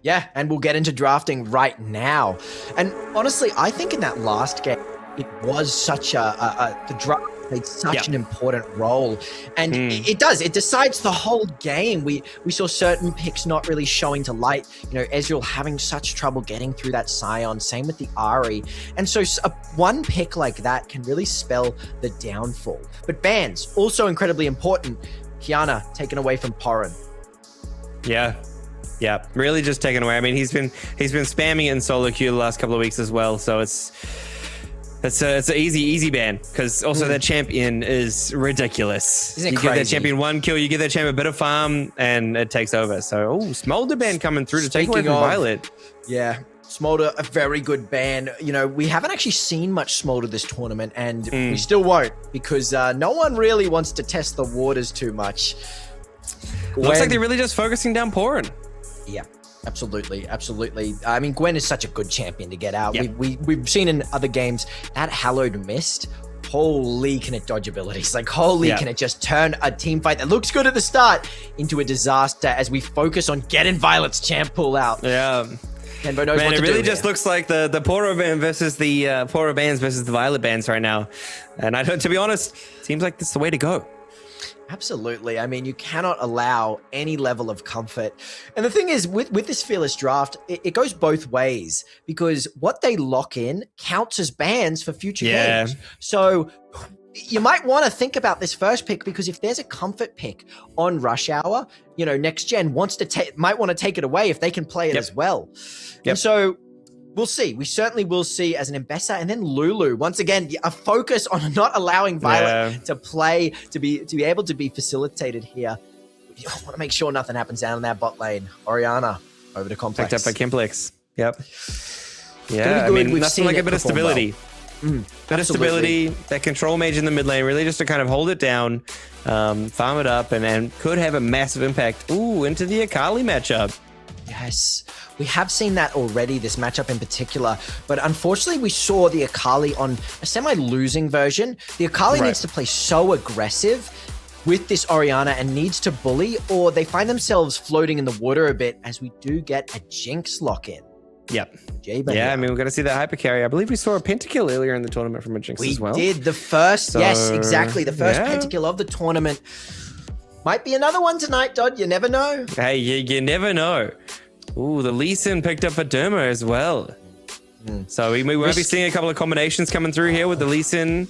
Yeah, and we'll get into drafting right now. And honestly, I think in that last game, it was such the draft played such an important role. And it decides the whole game. We saw certain picks not really showing to light. You know, Ezreal having such trouble getting through that Scion, same with the Ahri. And so one pick like that can really spell the downfall. But bans, also incredibly important. Kiana taken away from Porin. Yeah, really just taken away. I mean, he's been spamming it in solo queue the last couple of weeks as well. So it's an easy ban, because also that champion is ridiculous. Isn't it you crazy? Give that champion one kill, you give that champion a bit of farm, and it takes over. So, Smolder ban coming through to take away from Violet. Yeah, Smolder, a very good ban. You know, we haven't actually seen much Smolder this tournament, and we still won't, because no one really wants to test the waters too much. Looks like they're really just focusing down Porin. Yeah, absolutely. I mean, Gwen is such a good champion to get out. Yep. We've seen in other games that Hallowed Mist. Holy, can it dodge abilities? Like, holy, can it just turn a team fight that looks good at the start into a disaster as we focus on getting Violet's champ pool out. Yeah. Kenbo knows what to it really do just here. looks like the Poro ban versus the Poro bans versus the Violet bans right now. And to be honest, seems like this is the way to go. Absolutely. I mean, you cannot allow any level of comfort. And the thing is, with this Fearless draft, it goes both ways, because what they lock in counts as bans for future games. So you might want to think about this first pick, because if there's a comfort pick on Rush Hour, you know, next gen might want to take it away if they can play it as well. And so we'll see. We certainly will see as an Mbessa, and then Lulu. Once again, a focus on not allowing Violet to play, to be able to be facilitated here. We want to make sure nothing happens down in that bot lane. Orianna over to Complex. Picked up by Complex. Yep. Yeah, I mean, nothing like a bit of stability. Well. Bit of stability, that control mage in the mid lane, really just to kind of hold it down, farm it up, and could have a massive impact. Ooh, into the Akali matchup. Yes, we have seen that already, this matchup in particular. But unfortunately, we saw the Akali on a semi-losing version. The Akali needs to play so aggressive with this Orianna and needs to bully, or they find themselves floating in the water a bit, as we do get a Jinx lock-in. Yep. Jayba I mean, we're going to see that hyper carry. I believe we saw a pentakill earlier in the tournament from a Jinx as well. We did. The first, yes, exactly. The first pentakill of the tournament. Might be another one tonight, Dodd. You never know. Hey, you never know. Ooh, the Lee Sin picked up a Derma as well. So we might be seeing a couple of combinations coming through here with the Lee Sin.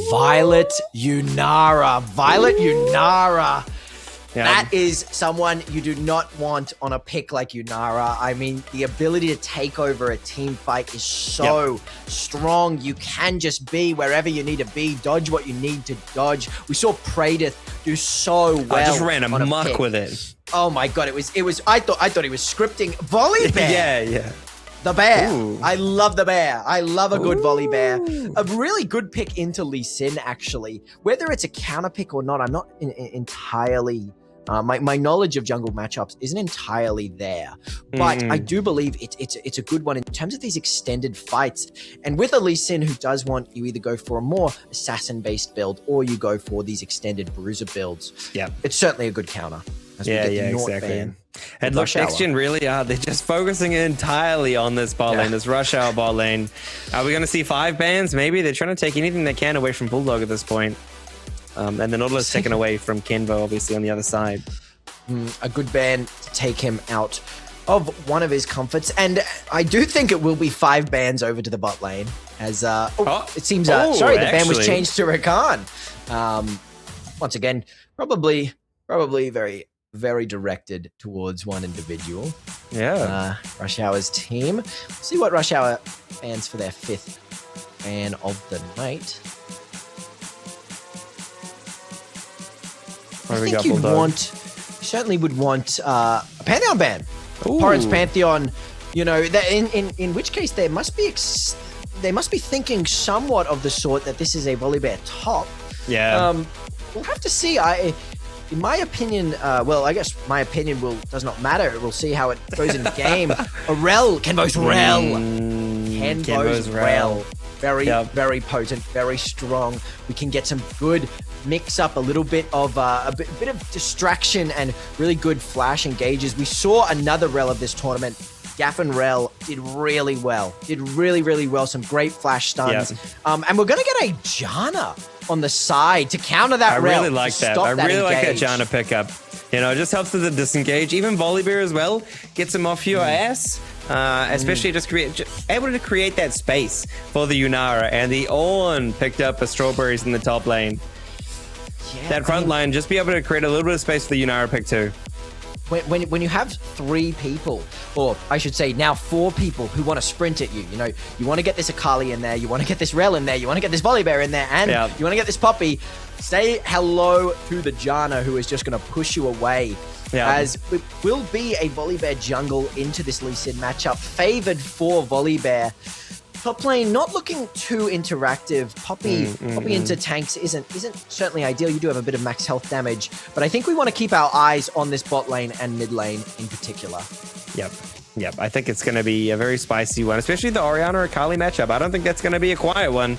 Violet Yunara. Yeah. That is someone you do not want on a pick like Yunara. I mean, the ability to take over a team fight is so strong. You can just be wherever you need to be, dodge what you need to dodge. We saw Praedyth do so well. I just ran a amok pick. with it. Oh my god, it was. I thought he was scripting volley bear. Yeah. The bear. Ooh. I love the bear. I love a good volley bear. A really good pick into Lee Sin, actually. Whether it's a counter pick or not, I'm not entirely... my knowledge of jungle matchups isn't entirely there. But I do believe it's a good one in terms of these extended fights. And with a Lee Sin who does want, you either go for a more assassin-based build or you go for these extended bruiser builds. Yeah. It's certainly a good counter. Exactly. And look, next gen really they're just focusing entirely on this bot lane, this Rush Hour bot lane. Are we going to see 5 bans? Maybe they're trying to take anything they can away from Bulldog at this point. And the Nautilus taken away from Kenbo, obviously, on the other side. A good ban to take him out of one of his comforts. And I do think it will be 5 bans over to the bot lane. As it seems, sorry, the ban was changed to Rakan. Once again, probably very, very directed towards one individual. Yeah. Rush Hour's team. Let's see what Rush Hour bans for their 5th ban of the night. I think you certainly would want a Pantheon ban. Porin's Pantheon, you know, in which case they must be thinking somewhat of the sort that this is a volley bear top. Yeah. We'll have to see. In my opinion, well, I guess my opinion does not matter. We'll see how it goes in the game. Kenbo's Rel. very potent, very strong. We can get some good mix up, a little bit of a bit of distraction and really good flash engages. We saw another rel of this tournament. Gaff and Rel did really well. Some great flash stuns. And we're going to get a Janna on the side to counter that Rel. I really like that. I really like that Janna pickup. You know, it just helps with the disengage. Even Volibear as well gets him off your ass. Especially just able to create that space for the Yunara. And the Ornn picked up a Strawberries in the top lane. Yeah, that front line, just be able to create a little bit of space for the Yunara pick too. When you have 3 people, or I should say now 4 people who want to sprint at you, you know, you want to get this Akali in there, you want to get this Rel in there, you want to get this Volibear in there, and you want to get this Poppy, say hello to the Janna who is just going to push you away. As it will be a Volibear jungle into this Lee Sin matchup, favored for Volibear. Top lane not looking too interactive. Poppy into tanks isn't certainly ideal. You do have a bit of max health damage, but I think we want to keep our eyes on this bot lane and mid lane in particular. Yep. I think it's going to be a very spicy one, especially the Orianna Akali matchup. I don't think that's going to be a quiet one.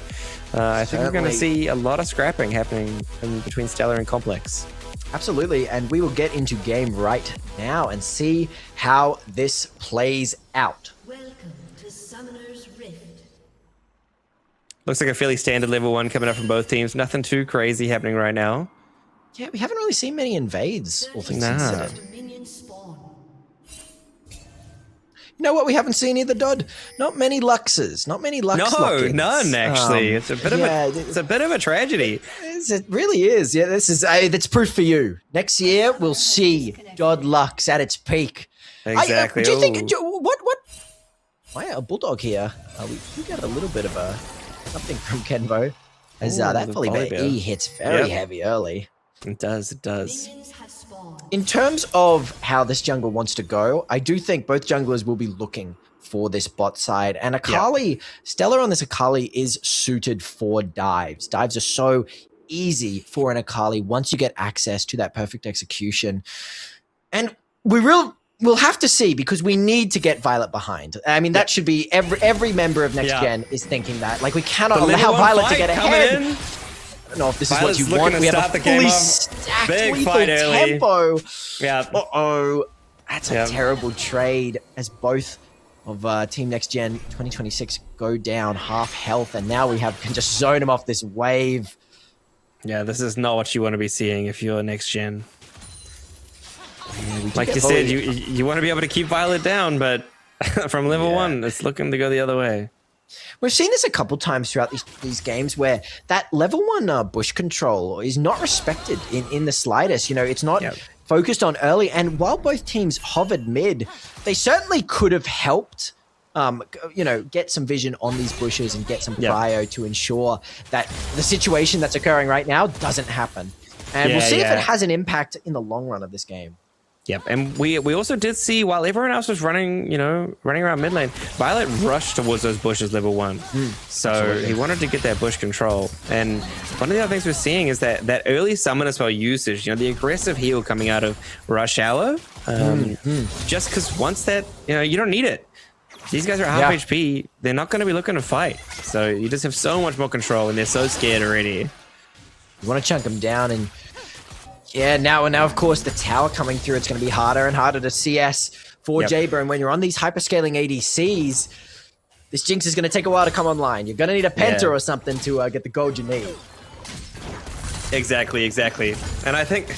I think we're going to see a lot of scrapping happening in between Stellar and Complex. Absolutely, and we will get into game right now and see how this plays out. Welcome to Summoner's Rift. Looks like a fairly standard level 1 coming up from both teams. Nothing too crazy happening right now. Yeah, we haven't really seen many invades, all things considered. You know what we haven't seen either, Dodd? Not many Luxes. Not many Lux lock-ins. None actually. It's a bit of a tragedy. It really is. Yeah, that's proof for you. Next year we'll see Dodd Lux at its peak. Exactly. Do you think what? Why a Bulldog here? We got a little bit of something from Kenvo, as that Volibear E hits very heavy early. It does. In terms of how this jungle wants to go, I do think both junglers will be looking for this bot side. And Akali, Stellar on this Akali is suited for dives. Dives are so easy for an Akali once you get access to that perfect execution. And we'll have to see, because we need to get Violet behind. I mean, that should be every member of Next Gen is thinking that. Like, we cannot allow Violet to get ahead. I don't know if this is what you want. We have a fully stacked lethal tempo. That's a terrible trade, as both of Team Next Gen 2026 go down half health, and now we can just zone them off this wave. Yeah, this is not what you want to be seeing if you're Next Gen. Like you said, you want to be able to keep Violet down, but from level 1, it's looking to go the other way. We've seen this a couple times throughout these games where that level 1 bush control is not respected in the slightest. You know, it's not focused on early. And while both teams hovered mid, they certainly could have helped, get some vision on these bushes and get some prio to ensure that the situation that's occurring right now doesn't happen. And we'll see if it has an impact in the long run of this game. Yep, and we also did see, while everyone else was running around mid lane, Violet rushed towards those bushes level 1. So he wanted to get that bush control. And one of the other things we're seeing is that early summoner spell usage, the aggressive heal coming out of Rush Hour, just because once that, you don't need it. These guys are at half HP, they're not going to be looking to fight. So you just have so much more control, and they're so scared already. You want to chunk them down, and now of course the tower coming through, it's going to be harder and harder to CS for Jaber. And when you're on these hyperscaling ADCs, this Jinx is going to take a while to come online. You're going to need a Penta or something to get the gold you need. Exactly. And I think,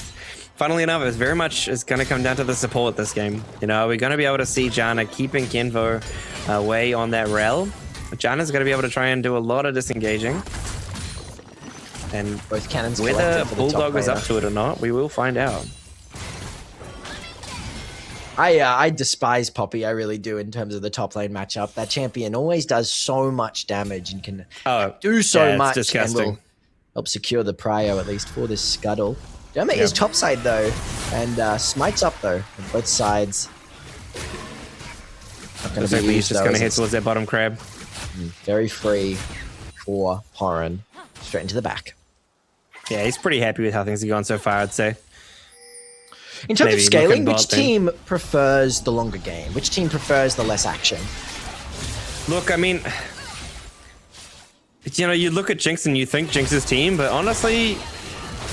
funnily enough, it's very much is going to come down to the support this game. We're going to be able to see Janna keeping Kenvo away on that Rel. Janna's going to be able to try and do a lot of disengaging. And both cannons, whether Bulldog is up to it or not, we will find out. I despise Poppy, I really do, in terms of the top lane matchup. That champion always does so much damage and can do so much, disgusting. And will help secure the prio, at least for this scuttle. Dermot is topside though, and Smite's up though on both sides. Looks like he's just going to hit towards that bottom crab. Very free for Horan, straight into the back. Yeah, he's pretty happy with how things are going so far, I'd say. In terms of scaling, which team prefers the longer game? Which team prefers the less action? Look, I mean, you know, you look at Jinx and you think Jinx's team, but honestly,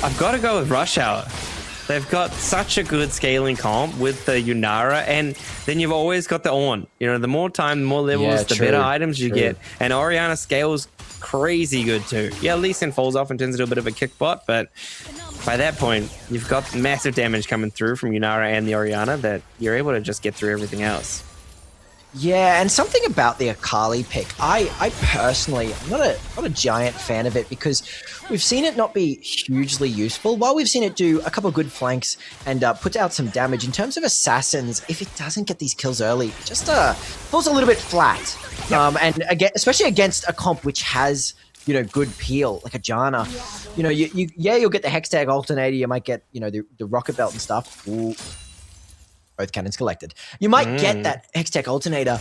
I've got to go with Rush Hour. They've got such a good scaling comp with the Yunara, and then you've always got the Ornn. You know, the more time, the more levels, the better items you get. And Orianna scales crazy good too. Yeah, Lee Sin falls off and turns into a bit of a kick bot, but by that point, you've got massive damage coming through from Yunara and the Orianna that you're able to just get through everything else. Yeah, and something about the Akali pick, I personally, I'm not a giant fan of it because we've seen it not be hugely useful. While we've seen it do a couple of good flanks and put out some damage, in terms of assassins, if it doesn't get these kills early, it just falls a little bit flat. Yep. And again, especially against a comp which has, you know, good peel, like a Janna. You know, you'll get the Hextag alternator, you might get, you know, the rocket belt and stuff. Ooh. Both cannons collected. You might get that Hextech alternator,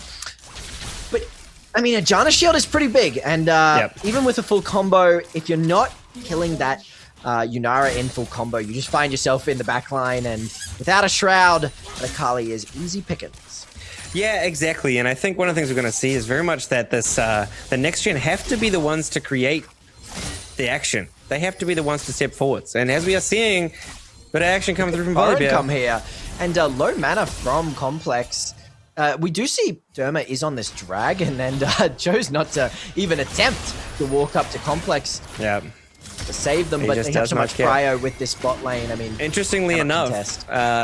but I mean, a Janna shield is pretty big, and even with a full combo, if you're not killing that Yunara in full combo, you just find yourself in the back line, and without a shroud, Akali is easy pickings. Yeah, exactly. And I think one of the things we're going to see is very much that this the next gen have to be the ones to create the action. They have to be the ones to step forwards, and as we are seeing, bit of action coming through from Volibear. Come here. And low mana from Complex. We do see Derma is on this dragon and chose not to even attempt to walk up to Complex to save them, but they have so much prio with this bot lane. I mean, interestingly enough,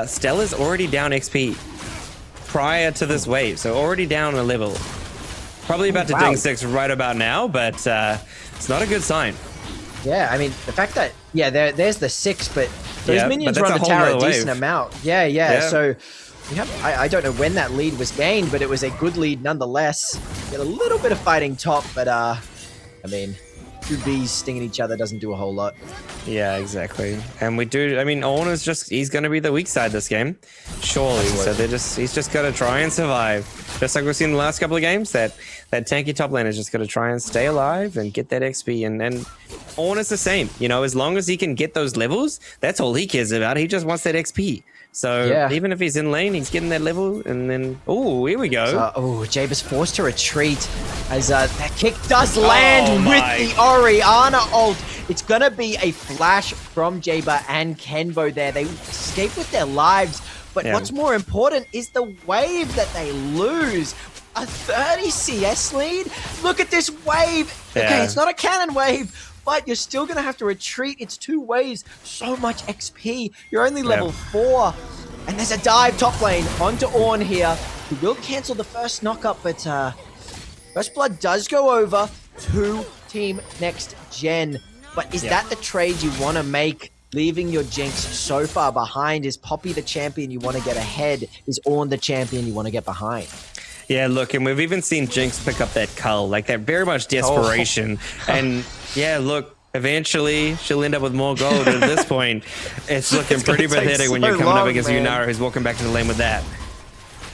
Stella's already down XP prior to this wave, so already down a level. Probably about to ding 6 right about now, but it's not a good sign. Yeah, I mean, the fact that, there's the 6, but those minions run the tower a decent amount. Yeah. So, we have, I don't know when that lead was gained, but it was a good lead nonetheless. Get a little bit of fighting top, but, I mean, two bees stinging each other doesn't do a whole lot. Yeah, exactly. And we do, I mean, Ornn is just, he's going to be the weak side this game, surely. Absolutely. So he's just got to try and survive. Just like we've seen in the last couple of games, that tanky top lane is just going to try and stay alive and get that XP. And Ornn is the same, you know, as long as he can get those levels, that's all he cares about. He just wants that XP. So even if he's in lane, he's getting that level, and then here we go. Jabe is forced to retreat as that kick does land with the Orianna ult. It's gonna be a flash from Jaber and Kenbo there. They escape with their lives, but what's more important is the wave that they lose. A 30 CS lead? Look at this wave. Okay, it's not a cannon wave, but you're still going to have to retreat. It's 2 waves, so much XP. You're only level 4. And there's a dive top lane onto Ornn here, who will cancel the first knockup, but First Blood does go over to Team Next Gen. But is that the trade you want to make? Leaving your Jinx so far behind? Is Poppy the champion you want to get ahead? Is Ornn the champion you want to get behind? Yeah, look, and we've even seen Jinx pick up that cull, like that very much desperation. And yeah, look, eventually she'll end up with more gold. At this point, it's looking pretty pathetic when you're coming up against Yunara, who's walking back to the lane with that.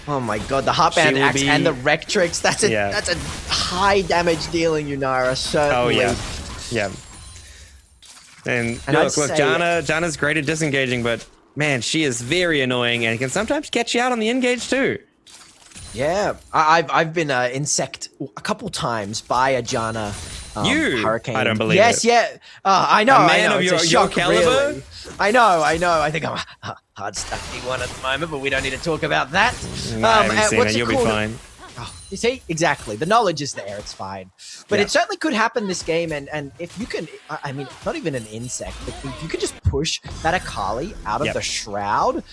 Oh my god, the Heartbound Axe and the Rectrix, that's a high damage dealing Yunara, certainly. Oh yeah. And look, Janna's great at disengaging, but man, she is very annoying and can sometimes catch you out on the engage too. Yeah, I've been insect a couple times by a Janna Hurricane. I don't believe it. Yes, I know. A man of your caliber? Really. I know. I think I'm a hard stuck D1 at the moment, but we don't need to talk about that. I haven't seen it. You'll be fine. Oh, you see? Exactly. The knowledge is there. It's fine. But it certainly could happen this game. And if you can, I mean, not even an insect, but if you could just push that Akali out of the Shroud,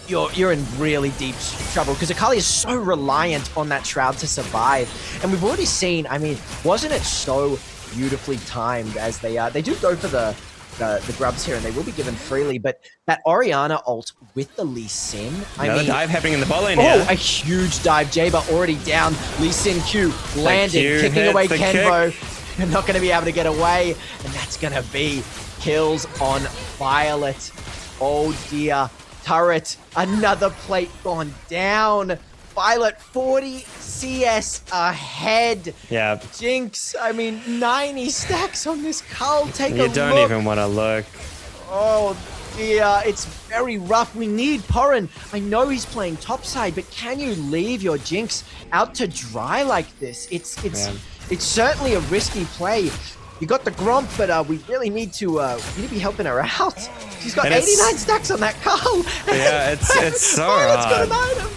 you're in really deep trouble, because Akali is so reliant on that Shroud to survive. And we've already seen, I mean, wasn't it so beautifully timed as they do go for the grubs here, and they will be given freely, but that Orianna ult with the Lee Sin, Another dive happening in the bot lane here. A huge dive. Jaber already down. Lee Sin Q landing, kicking away Kenbo. You're not going to be able to get away, and that's going to be kills on Violet. Oh dear. Turret, another plate gone down. Violet 40 CS ahead. Yeah. Jinx, I mean, 90 stacks on this cull. Take a look. You don't even want to look. Oh dear, it's very rough. We need Porin. I know he's playing topside, but can you leave your Jinx out to dry like this? It's It's certainly a risky play. You got the Gromp, but we really need to be helping her out. She's got 89 stacks on that Carl. Yeah, it's so Violet's hard. got an item.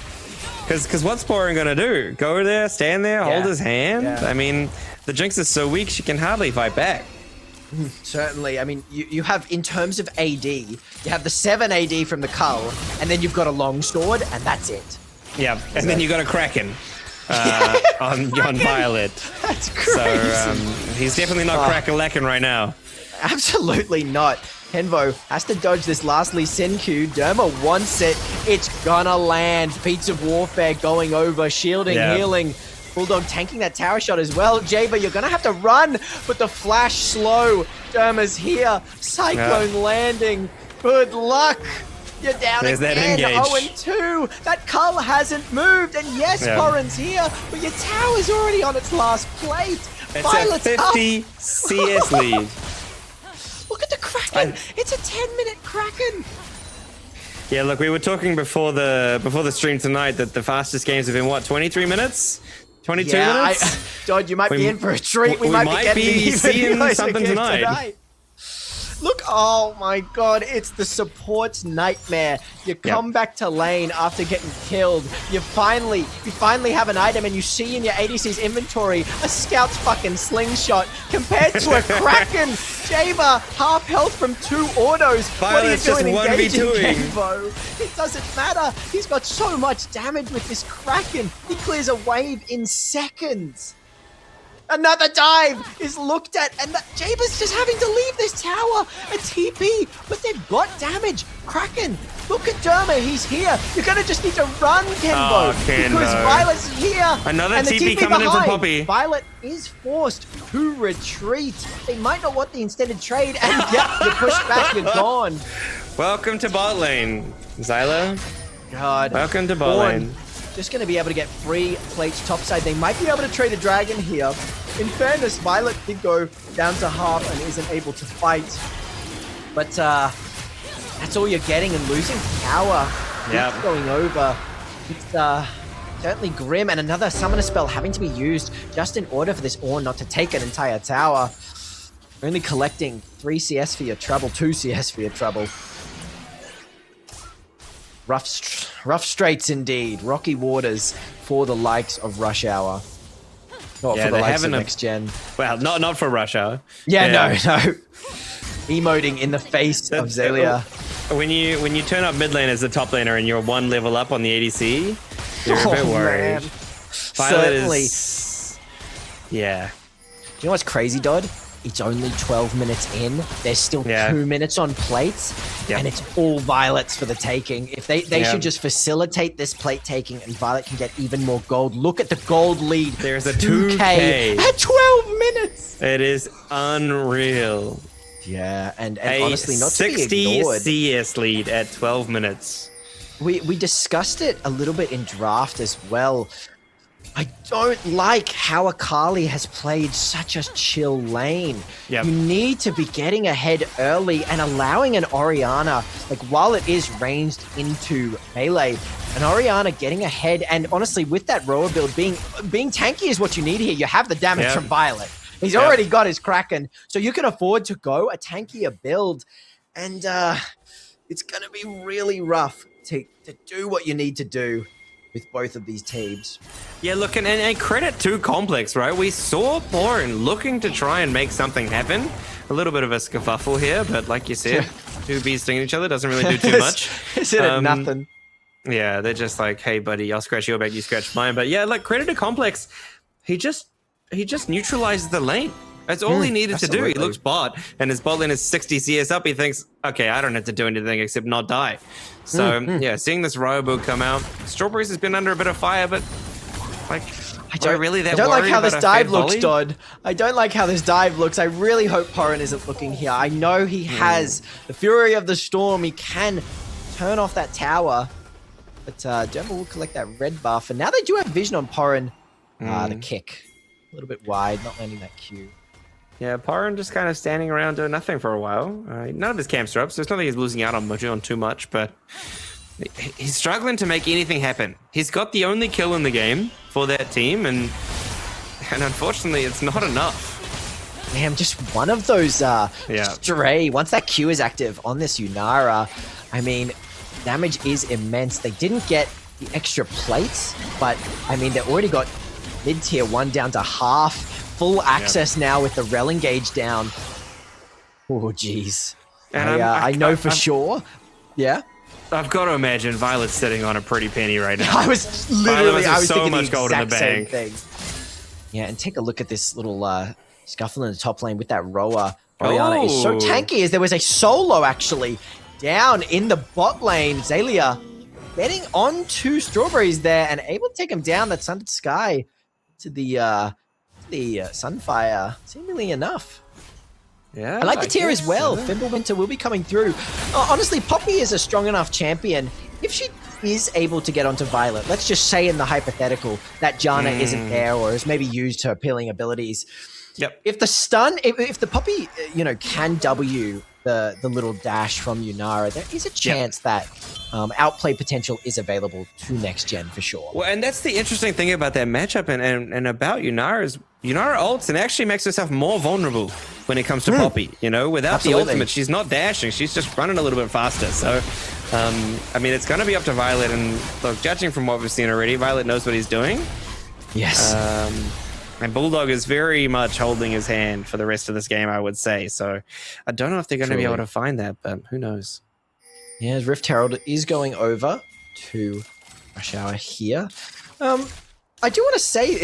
Because what's Porin gonna do? Go there, stand there, hold his hand? Yeah. I mean, the Jinx is so weak she can hardly fight back. Certainly. I mean, you have, in terms of AD, you have the 7 AD from the Cull, and then you've got a longsword, and that's it. Yeah, and then you got a Kraken on Violet. That's crazy. So he's definitely not crack-a-lacking right now. Absolutely not. Henvo has to dodge this last Lee Sin Q. Derma wants it. It's gonna land. Beats of Warfare going over. Shielding, healing. Bulldog tanking that tower shot as well. Jaber, you're gonna have to run, but the flash slow. Derma's here. Cyclone landing. Good luck. You're down There's again. that engage. 0-2. That Cull hasn't moved. And yes, Porin's here, but your tower's already on its last plate. It's Violet's a 50 up. CS lead. Look at the Kraken. It's a 10-minute Kraken. Yeah, look, we were talking before the stream tonight that the fastest games have been, what, 23 minutes? 22 minutes? Dodd, you might be in for a treat. We might be seeing something tonight. Look, oh my god, it's the support's nightmare. You come back to lane after getting killed. You finally have an item, and you see in your ADC's inventory a Scout's fucking slingshot compared to a Kraken. Jaber, half health from 2 autos. Violet's what are you doing just engaging 1v2ing. Genvo? It doesn't matter. He's got so much damage with this Kraken. He clears a wave in seconds. Another dive is looked at, and Jaber's just having to leave this tower. A TP, but they've got damage. Kraken, look at Derma, he's here. You're gonna just need to run, Kenbo, because Violet's here. Another and the TP coming in from Poppy. Violet is forced to retreat. They might not want the extended trade, and you push back, you're gone. Welcome to bot lane, Zyla. God. Welcome to bot lane. Just going to be able to get free plates topside. They might be able to trade a dragon here. In fairness, Violet did go down to half and isn't able to fight. But that's all you're getting, and losing tower. Yeah. Going over. It's certainly grim, and another summoner spell having to be used just in order for this Ornn not to take an entire tower. Only collecting 3 CS for your trouble, 2 CS for your trouble. Rough straits indeed. Rocky waters for the likes of Rush Hour. Not for the likes of Next Gen. Well, not for Rush Hour. Yeah, no. Emoting in the face of Zelia. When you turn up mid lane as the top laner and you're 1 level up on the ADC, you're a bit worried. Certainly. Yeah. Do you know what's crazy, Dodd? It's only 12 minutes in. There's still 2 minutes on plates, and it's all Violets for the taking. If they should just facilitate this plate taking, and Violet can get even more gold. Look at the gold lead. There's a 2K at 12 minutes. It is unreal. Yeah, and honestly, not to be 60 ignored. CS lead at 12 minutes. We discussed it a little bit in draft as well. I don't like how Akali has played such a chill lane. Yep. You need to be getting ahead early and allowing an Orianna, like while it is ranged into melee, an Orianna getting ahead, and honestly with that rower build, being tanky is what you need here. You have the damage from Violet. He's already got his Kraken, so you can afford to go a tankier build, and it's going to be really rough to do what you need to do with both of these teams. Yeah, look, and credit to Complex, right? We saw Porin looking to try and make something happen. A little bit of a skerfuffle here, but like you said, 2 bees stinging each other doesn't really do too much. Is it nothing? Yeah, they're just like, hey, buddy, I'll scratch your back, you scratch mine. But yeah, like, credit to Complex. He just neutralized the lane. That's all he needed to do. He looks bot, and his bot lane is 60 CS up. He thinks, okay, I don't have to do anything except not die. So, yeah, seeing this Royo build come out, Strawberries has been under a bit of fire, but, like, I don't like how this dive looks, Dodd. I don't like how this dive looks. I really hope Porin isn't looking here. I know he has the Fury of the Storm. He can turn off that tower, but Derma will collect that red buff. And now they do have vision on Porin. The kick. A little bit wide, not landing that Q. Yeah, Porin just kind of standing around doing nothing for a while. None of his camps are up, so it's not like he's losing out on too much, but he's struggling to make anything happen. He's got the only kill in the game for that team, and And unfortunately, it's not enough. Damn, just one of those stray. Once that Q is active on this Yunara, I mean, damage is immense. They didn't get the extra plates, but I mean, they already got mid-tier 1 down to half. Full access now with the Rel engage down. Oh, jeez. And I know for sure. Yeah? I've got to imagine Violet's sitting on a pretty penny right now. I was thinking much the gold in the exact same bank. thing. Yeah, and take a look at this little scuffle in the top lane with that Roa. Orianna is so tanky as there was a solo actually down in the bot lane. Zalia getting onto Strawberries there and able to take him down. That Sundered Sky to the Sunfire. Seemingly enough. Yeah, I like the tier as well. Fimbulwinter will be coming through. Honestly, Poppy is a strong enough champion. If she is able to get onto Violet, let's just say in the hypothetical that Janna isn't there or has maybe used her appealing abilities. Yep. If the stun, if the Poppy, can W the little dash from Yunara, there is a chance that outplay potential is available to next gen for sure. Well, and that's the interesting thing about that matchup and about Yunara is Yunara ults and actually makes herself more vulnerable when it comes to Poppy. Without the ultimate, she's not dashing; she's just running a little bit faster. So, I mean, it's going to be up to Violet. And look, judging from what we've seen already, Violet knows what he's doing. Yes. And Bulldog is very much holding his hand for the rest of this game, I would say. So I don't know if they're going to be able to find that, but who knows? Yeah, Rift Herald is going over to Rush Hour here. I do want to say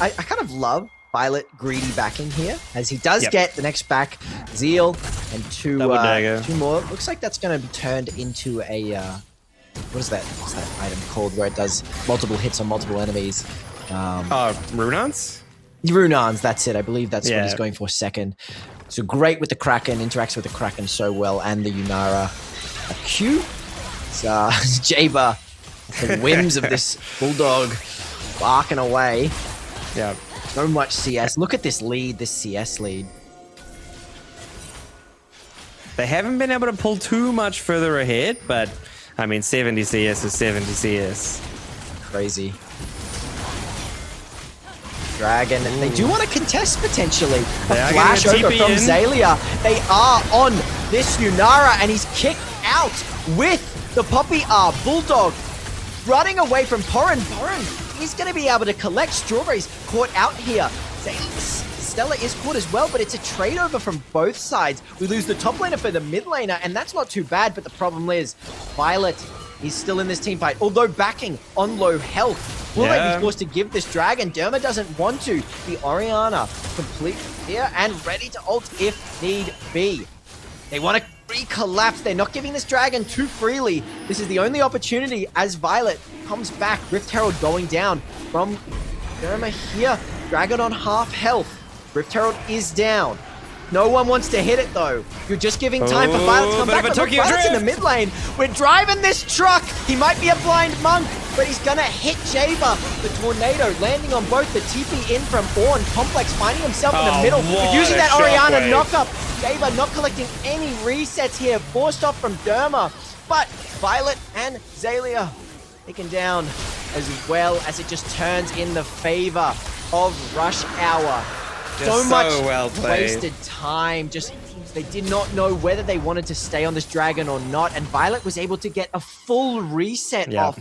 I kind of love Violet greedy backing here, as he does get the next back, Zeal, and two more. Looks like that's going to be turned into a what is that? What's that item called where it does multiple hits on multiple enemies? Runans? Runans, that's it. I believe that's what he's going for second. So great with the Kraken, interacts with the Kraken so well, and the Yunara. A Q. It's Jaber, the whims of this Bulldog barking away. Yeah. So much CS. Look at this lead, this CS lead. They haven't been able to pull too much further ahead, but I mean, 70 CS is 70 CS. Crazy. Dragon. They do want to contest potentially. A flash over from Zalia. They are on this Yunara, and he's kicked out with the Poppy R. Bulldog running away from Porin. Porin is going to be able to collect Strawberries caught out here. Stella is caught as well, but it's a trade over from both sides. We lose the top laner for the mid laner, and that's not too bad, but the problem is Violet is still in this team fight, although backing on low health. Will they be forced to give this Dragon? Derma doesn't want to. The Orianna completely here and ready to ult if need be. They want to recollapse. They're not giving this Dragon too freely. This is the only opportunity as Violet comes back. Rift Herald going down from Derma here. Dragon on half health. Rift Herald is down. No one wants to hit it though. You're just giving time for Violet to come back. But look, Violet's in the mid lane. We're driving this truck. He might be a blind monk, but he's gonna hit Jaber. The tornado landing on both the TP in from Ornn. Complex finding himself in the middle. Using that Orianna knock-up. Jaber not collecting any resets here. Forced off from Derma. But Violet and Zalia taken down as well, as it just turns in the favor of Rush Hour. So much wasted time. Just they did not know whether they wanted to stay on this Dragon or not, and Violet was able to get a full reset off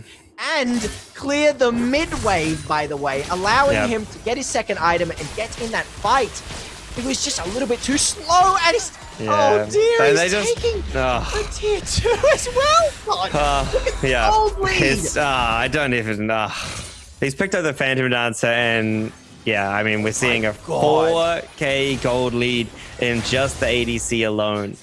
and clear the mid wave, by the way, allowing him to get his second item and get in that fight. It was just a little bit too slow, and he's oh dear, he's taking a tier 2 as well. God, look at the old lead. It's I don't even he's picked up the Phantom Dancer, and yeah, I mean, we're seeing a 4K gold lead in just the ADC alone.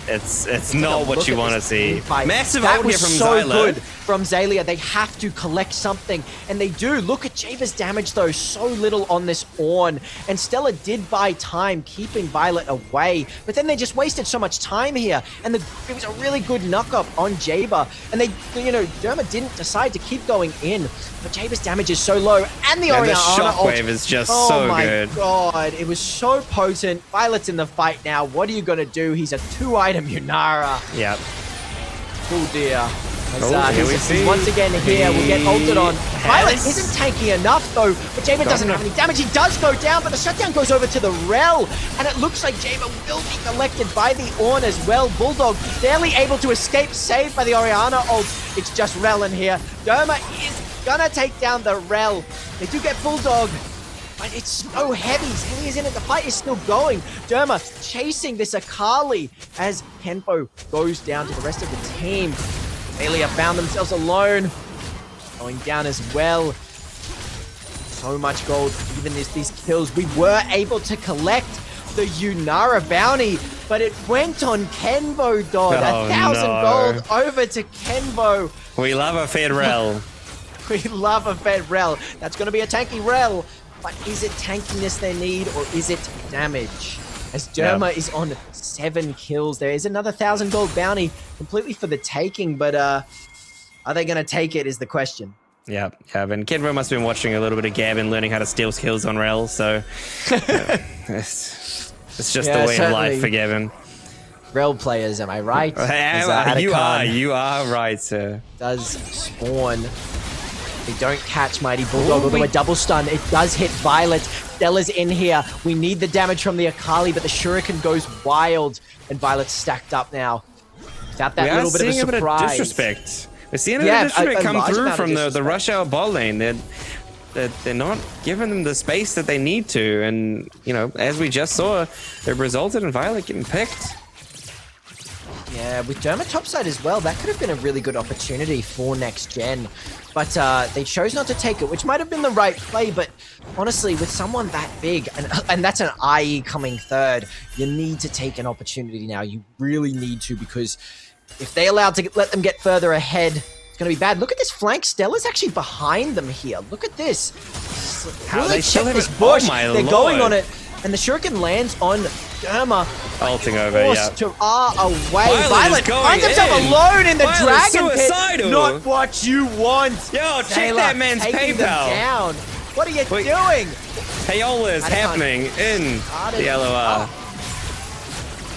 It's not what you want to see. Massive ult here from Zyla. Good from Zalia. They have to collect something, and they do. Look at Jaber's damage, though. So little on this Ornn. And Stella did buy time, keeping Violet away. But then they just wasted so much time here. And it was a really good knock-up on Jaber. And they, Derma didn't decide to keep going in. But Jaber's damage is so low. And the Orianna shockwave is just so good. Oh my god. It was so potent. Violet's in the fight now. What are you going to do? He's a 2-item Yunara. Yep. Oh dear. He's once again here. We'll get ulted on. Violet isn't tanky enough though, but Jaber doesn't have any damage. He does go down, but the shutdown goes over to the Rel, and it looks like Jaber will be collected by the Ornn as well. Bulldog barely able to escape, saved by the Orianna ult. It's just Rel in here. Derma is gonna take down the Rel. They do get Bulldog, but it's so heavy. He is in it. The fight is still going. Derma chasing this Akali as Kenpo goes down to the rest of the team. Alia found themselves alone. Going down as well. So much gold, even these kills. We were able to collect the Yunara bounty, but it went on Kenvo, Dodd. 1,000 gold over to Kenvo. We love a fed Rel. We love a fed Rel. That's going to be a tanky Rel. But is it tankiness they need, or is it damage? As Derma is on 7 kills. There is another 1,000 gold bounty completely for the taking, but are they going to take it is the question. Yeah. And Kenvo must have been watching a little bit of Gavin learning how to steal kills on Rel, so it's just the way of life for Gavin. Rel players, am I right? You are right, sir. Does spawn. They don't catch Mighty Bulldog, although a double stun. It does hit Violet. Stella's in here. We need the damage from the Akali, but the Shuriken goes wild, and Violet's stacked up now. Without that little bit of a surprise. A bit of disrespect. We're seeing a bit of disrespect come through from the rush hour bot lane. They're not giving them the space that they need to, and as we just saw, it resulted in Violet getting picked. Yeah, with Derma topside as well, that could have been a really good opportunity for next gen. But they chose not to take it, which might have been the right play. But honestly, with someone that big, and that's an IE coming third, you need to take an opportunity now. You really need to, because if they allowed to let them get further ahead, it's going to be bad. Look at this flank. Stella's actually behind them here. Look at this. How they still have this bush. Oh my They're Lord. going on it. And the Shuriken lands on Derma. Ulting over, yeah. To away. Violet finds himself alone in the dragon pit. Not what you want. Yo, check that man's PayPal. Down. What are you doing? Payola is happening in the LOR.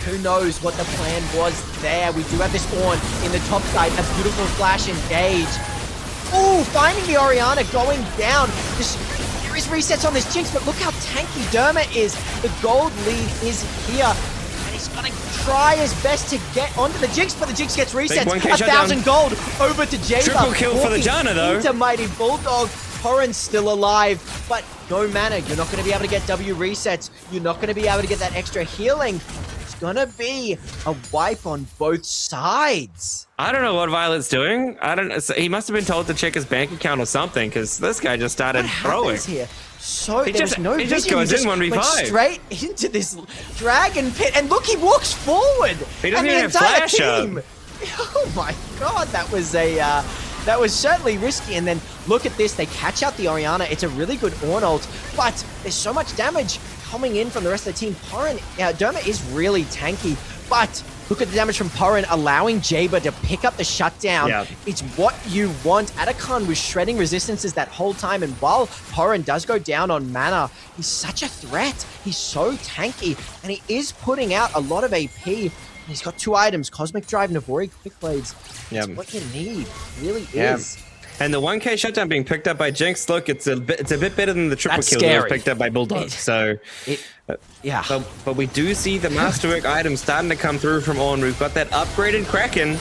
Who knows what the plan was there. We do have this Ornn in the top side. A beautiful flash engage. Ooh, finding the Orianna going down. There is resets on this Jinx, but look how tanky Derma is. The gold lead is here. And he's going to try his best to get onto the Jinx, but the Jinx gets resets. 1,000 gold over to Jaber. Triple kill for the Janna, though. Into Mighty Bulldog. Corrin's still alive, but no mana. You're not going to be able to get W resets. You're not going to be able to get that extra healing. It's going to be a wipe on both sides. I don't know what Violet's doing. He must have been told to check his bank account or something, because this guy just started throwing. Here? So he just goes in 1v5. Went straight into this dragon pit, and look, he walks forward. He doesn't even have flash up. Oh my god, that was certainly risky. And then look at this, they catch out the Orianna. It's a really good Ornn ult, but there's so much damage coming in from the rest of the team. Derma is really tanky, but look at the damage from Porin, allowing Jaber to pick up the shutdown. Yeah. It's what you want. Atakan was shredding resistances that whole time, and while Porin does go down on mana, he's such a threat. He's so tanky, and he is putting out a lot of AP. He's got 2 items, Cosmic Drive, Navori, Quick Blades. That's what you need. It really is. And the 1k shutdown being picked up by Jinx, look, it's a bit better than the triple kill that was picked up by Bulldog. But we do see the masterwork items starting to come through from Ornn. We've got that upgraded Kraken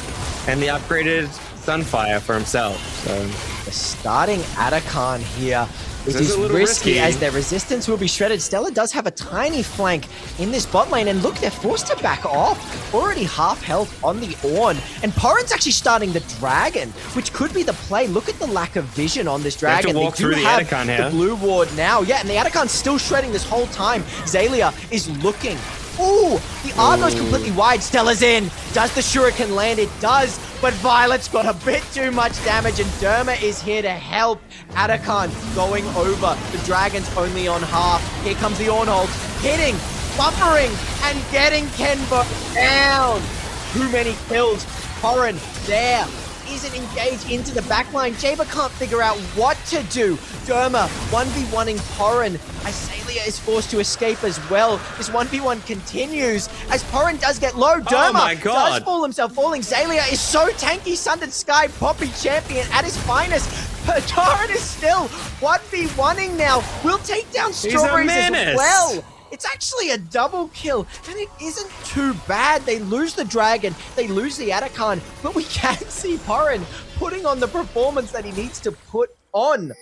and the upgraded Sunfire for himself. So the starting Atakan here. It is risky as their resistance will be shredded. Stella does have a tiny flank in this bot lane, and look, they're forced to back off. Already half health on the Ornn, and Porin's actually starting the dragon, which could be the play. Look at the lack of vision on this dragon. They do have the blue ward now. Yeah, and the Atakan's still shredding this whole time. Zalia is looking. Ooh, the R goes completely wide. Stella's in. Does the Shuriken land? It does, but Violet's got a bit too much damage, and Derma is here to help. Atakan going over. The dragon's only on half. Here comes the Ornn ult. Hitting, buffering, and getting Kenvo down. Too many kills. Porin there. isn't engaged into the backline. Jaber can't figure out what to do. Derma 1v1ing Porin. Iselia is forced to escape as well. This 1v1 continues as Porin does get low. Derma does fall himself falling. Zalia is so tanky. Sundered Sky, Poppy champion at his finest. Porin is still 1v1ing now. Will take down Strawberries as well. It's actually a double kill, and it isn't too bad. They lose the Dragon, they lose the Atacon, but we can see Porin putting on the performance that he needs to put on.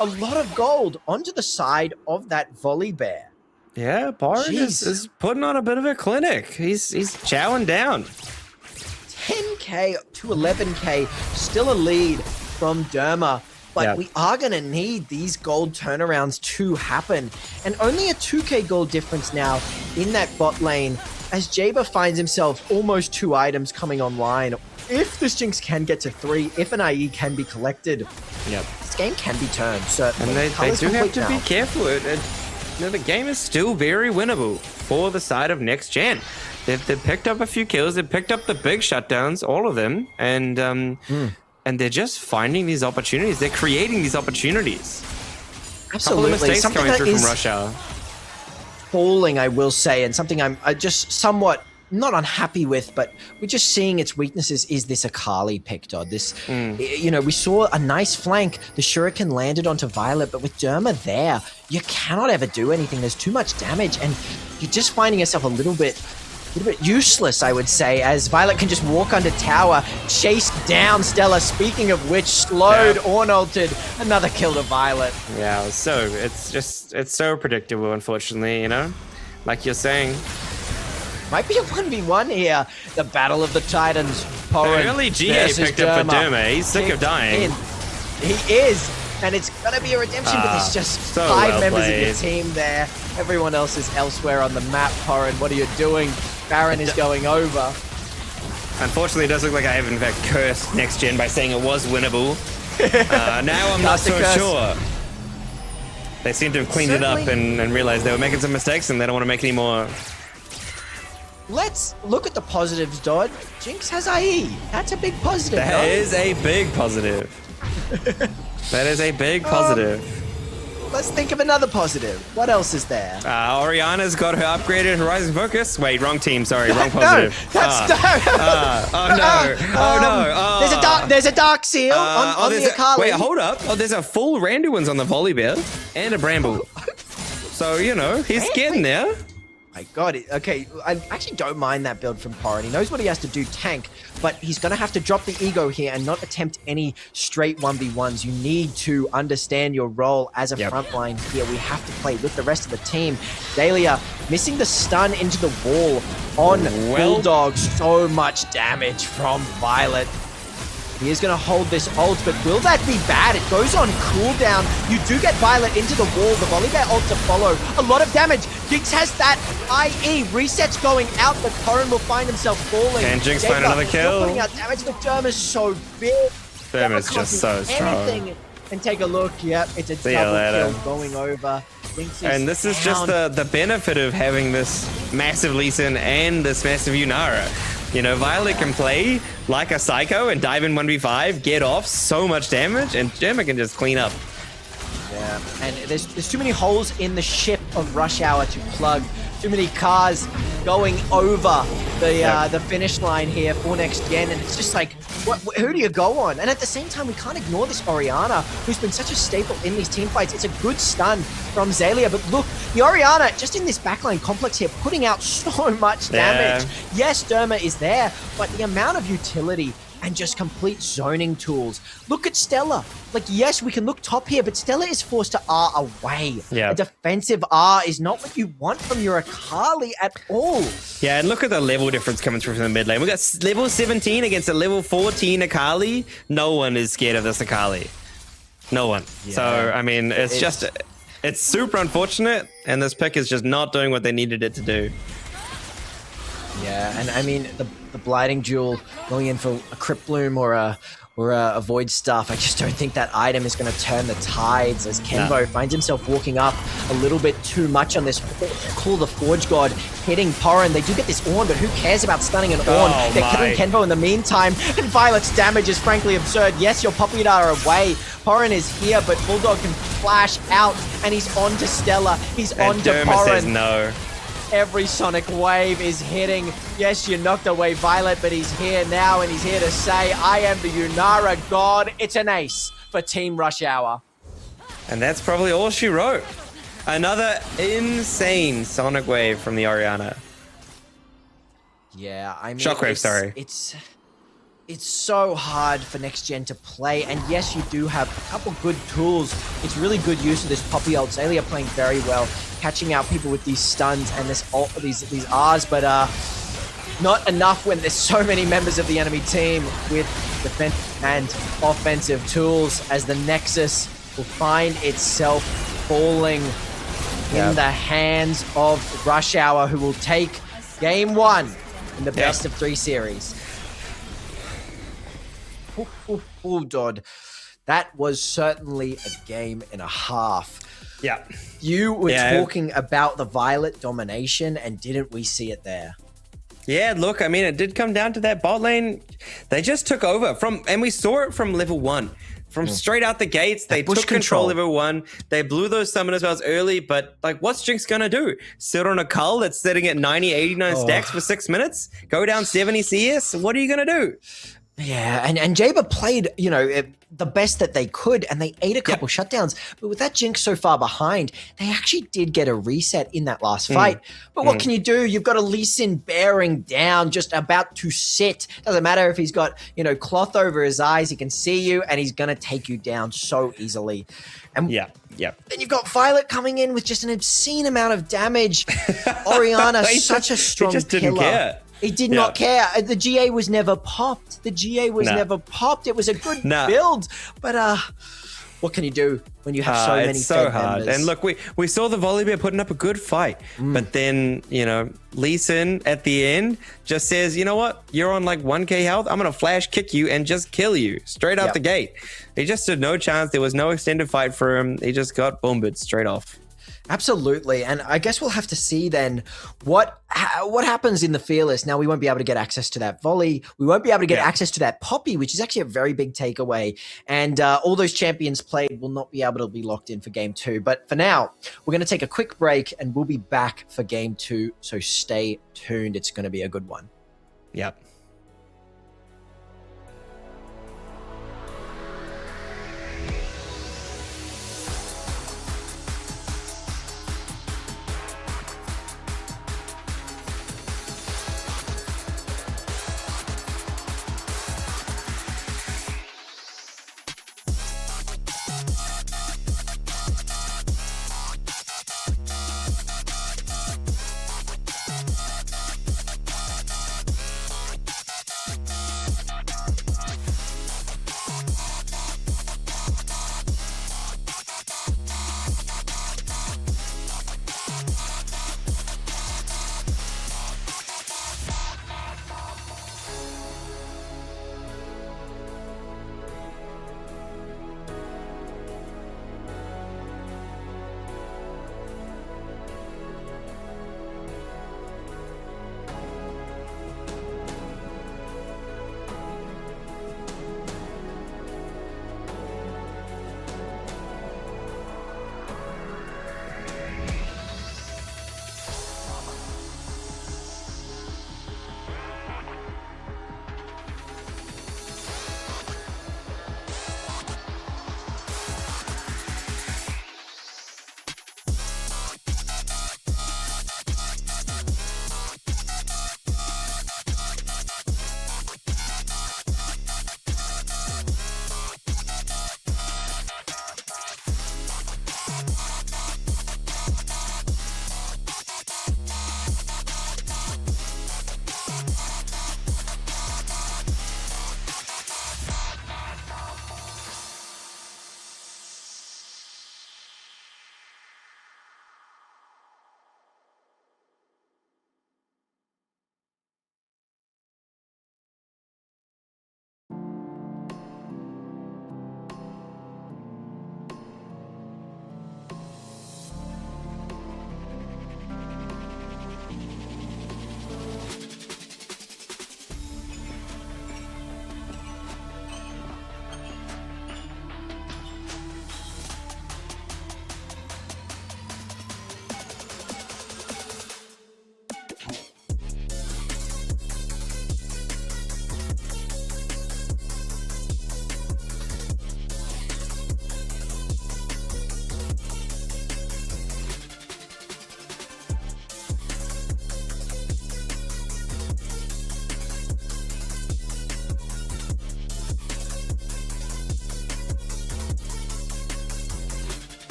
A lot of gold onto the side of that Volley Bear. Yeah, Porin is putting on a bit of a clinic. He's chowing down. 10k to 11k, still a lead from Derma. But we are going to need these gold turnarounds to happen. And only a 2k gold difference now in that bot lane as Jaber finds himself almost 2 items coming online. If this Jinx can get to 3, if an IE can be collected, this game can be turned, certainly. And they do have to be careful. The game is still very winnable for the side of next gen. They've picked up a few kills. They've picked up the big shutdowns, all of them. And they're just finding these opportunities. They're creating these opportunities. Absolutely. A couple of mistakes coming through from Rush Hour. Falling, I will say, and something I'm just somewhat not unhappy with, but we're just seeing its weaknesses is this Akali pick, Dodd. This, you know, we saw a nice flank. The Shuriken landed onto Violet, but with Derma there, you cannot ever do anything. There's too much damage, and you're just finding yourself a little bit useless, I would say, as Violet can just walk under tower, chase down Stella. Speaking of which, slowed, Ornalted, another kill to Violet. Yeah, so it's so predictable, unfortunately, you know? Like you're saying. Might be a 1v1 here. The Battle of the Titans. Porin early GA picked up for Derma. He's sick of dying. He is. And it's going to be a redemption, but there's just 5 members of your team there. Everyone else is elsewhere on the map. Porin, what are you doing? Baron is going over. Unfortunately, it does look like I have in fact cursed next gen by saying it was winnable. Now I'm not so sure. They seem to have cleaned it up and realized they were making some mistakes and they don't want to make any more. Let's look at the positives, Dodd. Jinx has IE. That's a big positive. That is a big positive. That is a big positive. Let's think of another positive. What else is there? Oriana's got her upgraded Horizon Focus. Wait, wrong team. Sorry, wrong positive. There's a dark seal on the Akali. Wait, hold up. Oh, there's a full Randuin's on the Volley Bear and a Bramble. So, you know, he's getting there. My God. Okay, I actually don't mind that build from Porin. He knows what he has to do, tank, but he's going to have to drop the ego here and not attempt any straight 1v1s. You need to understand your role as a frontline here. We have to play with the rest of the team. Dahlia missing the stun into the wall on Bulldog. So much damage from Violet. He is going to hold this ult, but will that be bad? It goes on cooldown. You do get Violet into the wall. The Volley Bear ult to follow. A lot of damage. Jinx has that IE. Resets going out, but Porin will find himself falling. Can Jinx find another kill? Putting out damage. The Derma's so big. Derma's just so strong. And take a look. Yep, it's a double kill going over. And this is just the benefit of having this massive Lee Sin and this massive Yunara. You know, Violet can play like a psycho and dive in 1v5, get off so much damage, and Derma can just clean up. Yeah, and there's too many holes in the ship of Rush Hour to plug. Too many cars going over the finish line here for next gen, and it's just like, who do you go on? And at the same time, we can't ignore this Oriana, who's been such a staple in these team fights. It's a good stun from Zalia, but look, the Oriana, just in this backline complex here, putting out so much damage. Yes, Derma is there, but the amount of utility and just complete zoning tools. Look at Stella. Like, yes, we can look top here, but Stella is forced to R away. A defensive R is not what you want from your Akali at all. Yeah, and look at the level difference coming through from the mid lane. We got level 17 against a level 14 Akali. No one is scared of this Akali. No one. So, I mean, it's super unfortunate, and this pick is just not doing what they needed it to do. Yeah, and I mean, the Blighting Jewel going in for a Crypt Bloom or or avoid stuff. I just don't think that item is going to turn the tides as Kenbo finds himself walking up a little bit too much on this Call of the Forge God, hitting Porin. They do get this Ornn, but who cares about stunning an Ornn? They're killing Kenbo in the meantime, and Violet's damage is frankly absurd. Yes, your Poppy Dart are away. Porin is here, but Bulldog can flash out, and he's on to Stella. He's on to Porin. Says no. Every Sonic Wave is hitting. Yes, you knocked away Violet, but he's here now, and he's here to say, I am the Yunara God. It's an ace for Team Rush Hour. And that's probably all she wrote. Another insane Sonic Wave from the Orianna. Yeah, I mean... Shockwave, sorry. It's so hard for next gen to play, and yes, you do have a couple good tools. It's really good use of this Poppy ult. Zalia playing very well, catching out people with these stuns and this ult, these R's, but not enough when there's so many members of the enemy team with defensive and offensive tools, as the Nexus will find itself falling in the hands of Rush Hour, who will take game 1 in the best of 3 series. Dodd, that was certainly a game and a half. Yeah. You were talking about the Violet domination, and didn't we see it there? Yeah, look, I mean, it did come down to that bot lane. They just took over and we saw it from level 1. From straight out the gates, they took control level 1. They blew those summoner spells early, but like, what's Jinx gonna do? Sit on a cull that's sitting at 90, 89 stacks for 6 minutes? Go down 70 CS? What are you gonna do? Yeah, and Jaber played, the best that they could, and they ate a couple shutdowns. But with that Jinx so far behind, they actually did get a reset in that last fight. But what can you do? You've got a Lee Sin bearing down, just about to sit. Doesn't matter if he's got, cloth over his eyes. He can see you, and he's going to take you down so easily. And then you've got Violet coming in with just an obscene amount of damage. Orianna, such a strong he just killer. didn't care. He did not care. The GA was never popped. Never popped. It was a good build. But what can you do when you have so many it's so Fed hard. members? And look, we saw the Volibear putting up a good fight. But then, Lee Sin at the end just says, you know what? You're on like 1k health. I'm going to flash kick you and just kill you straight out the gate. He just stood no chance. There was no extended fight for him. He just got boomed straight off. Absolutely, and I guess we'll have to see then what happens in the Fearless. Now, we won't be able to get access to that volley. We won't be able to get access to that Poppy, which is actually a very big takeaway. And all those champions played will not be able to be locked in for game 2. But for now, we're going to take a quick break, and we'll be back for game 2. So stay tuned. It's going to be a good one. Yep.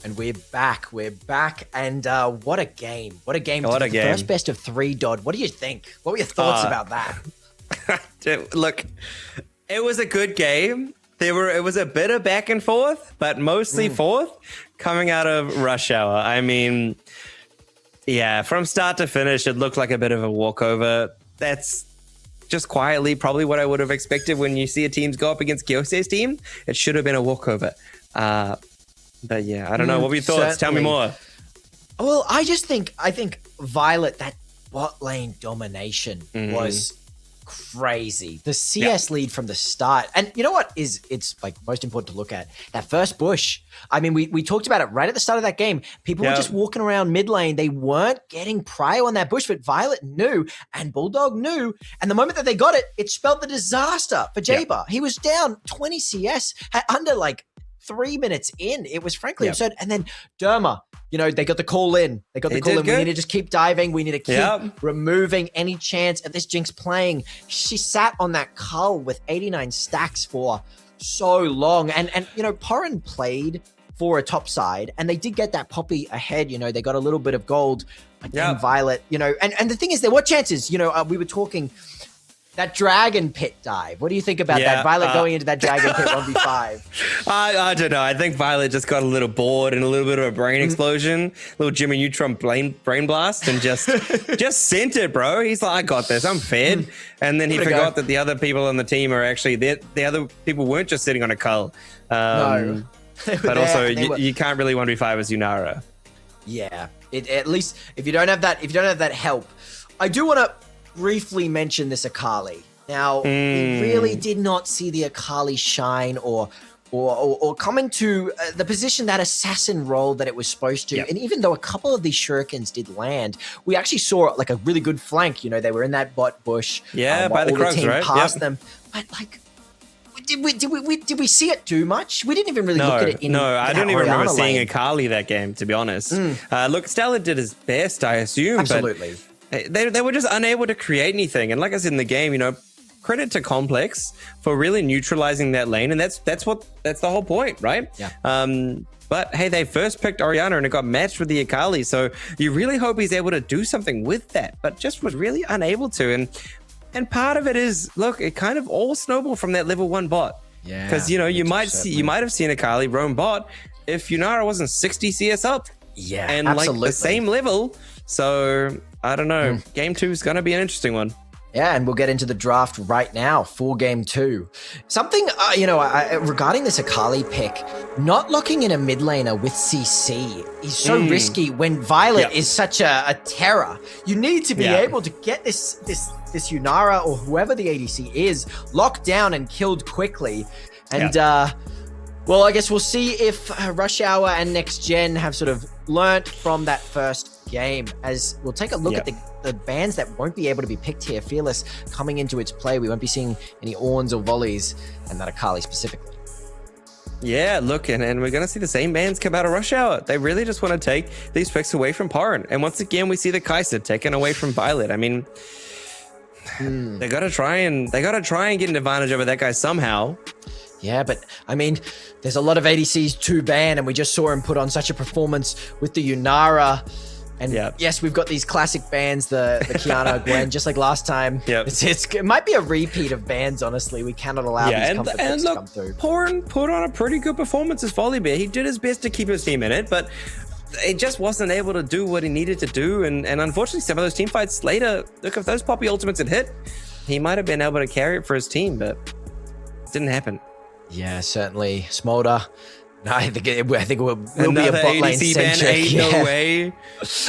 And we're back. And what a game. What a game. What a game. First best of 3, Dodd. What do you think? What were your thoughts about that? Look, it was a good game. It was a bit of back and forth, but mostly forth coming out of Rush Hour. I mean, yeah, from start to finish, it looked like a bit of a walkover. That's just quietly probably what I would have expected when you see a teams go up against Gyose's team. It should have been a walkover. But yeah, I don't know. What were your thoughts? Tell me more. Well, I think Violet, that bot lane domination was crazy. The CS lead from the start. And you know what it's like most important to look at? That first bush. I mean, we talked about it right at the start of that game. People were just walking around mid lane. They weren't getting prio on that bush, but Violet knew and Bulldog knew. And the moment that they got it, it spelled the disaster for J-Bar. He was down 20 CS under like 3 minutes in. It was frankly absurd. And then Derma, they got the call in. They got the call in. We need to just keep diving. We need to keep removing any chance of this Jinx playing. She sat on that cull with 89 stacks for so long. And Porin played for a top side, and they did get that Poppy ahead. They got a little bit of gold. Again, Violet, and the thing is, there were chances. We were talking that dragon pit dive. What do you think about that? Violet going into that dragon pit 1v5. I don't know. I think Violet just got a little bored and a little bit of a brain explosion, little Jimmy Neutron brain blast, and just sent it, bro. He's like, I got this. I'm fed. And then he forgot that the other people on the team are actually the other people weren't just sitting on a cull. No, but also you can't really 1v5 as Yunara. Yeah, at least if you don't have that help, I do want to briefly mention this Akali. Now, we really did not see the Akali shine or come into the position, that assassin role that it was supposed to. And even though a couple of these shurikens did land, we actually saw like a really good flank. They were in that bot bush. By the Krugs, right? Past them. But like, did we see it too much? We didn't even really look at it. I don't even remember seeing Akali that game, to be honest. Look, Stella did his best, I assume. Absolutely. But they were just unable to create anything. And like I said in the game, credit to Complex for really neutralizing that lane. And that's the whole point, right? Yeah. But hey, they first picked Orianna and it got matched with the Akali. So you really hope he's able to do something with that, but just was really unable to. And part of it is, look, it kind of all snowballed from that level 1 bot. Yeah. Because, you might have seen Akali roam bot if Yunara wasn't 60 CS up. Yeah, and absolutely. like the same level. So I don't know. Game 2 is going to be an interesting one. Yeah, and we'll get into the draft right now for game 2. Something, regarding this Akali pick, not locking in a mid laner with CC is so risky when Violet is such a terror. You need to be able to get this Yunara or whoever the ADC is locked down and killed quickly. And, well, I guess we'll see if Rush Hour and Next Gen have sort of learnt from that first game, as we'll take a look at the bans that won't be able to be picked here. Fearless coming into its play. We won't be seeing any Orns or Volleys, and that Akali specifically. Yeah, look, and we're going to see the same bans come out of Rush Hour. They really just want to take these picks away from Porin. And once again, we see the Kai'Sa taken away from Violet. I mean, they got to try and get an advantage over that guy somehow. Yeah, but I mean, there's a lot of ADCs to ban, and we just saw him put on such a performance with the Yunara. And yes, we've got these classic bans, the Kiana, Gwen, just like last time. It might be a repeat of bans, honestly. We cannot allow these comfort picks to come through. Porin put on a pretty good performance as Volibear. He did his best to keep his team in it, but he just wasn't able to do what he needed to do. And unfortunately, some of those team fights later, look, if those Poppy ultimates had hit, he might have been able to carry it for his team, but it didn't happen. Yeah, certainly. Smolder. No, I think we'll be a bot lane centric. No way.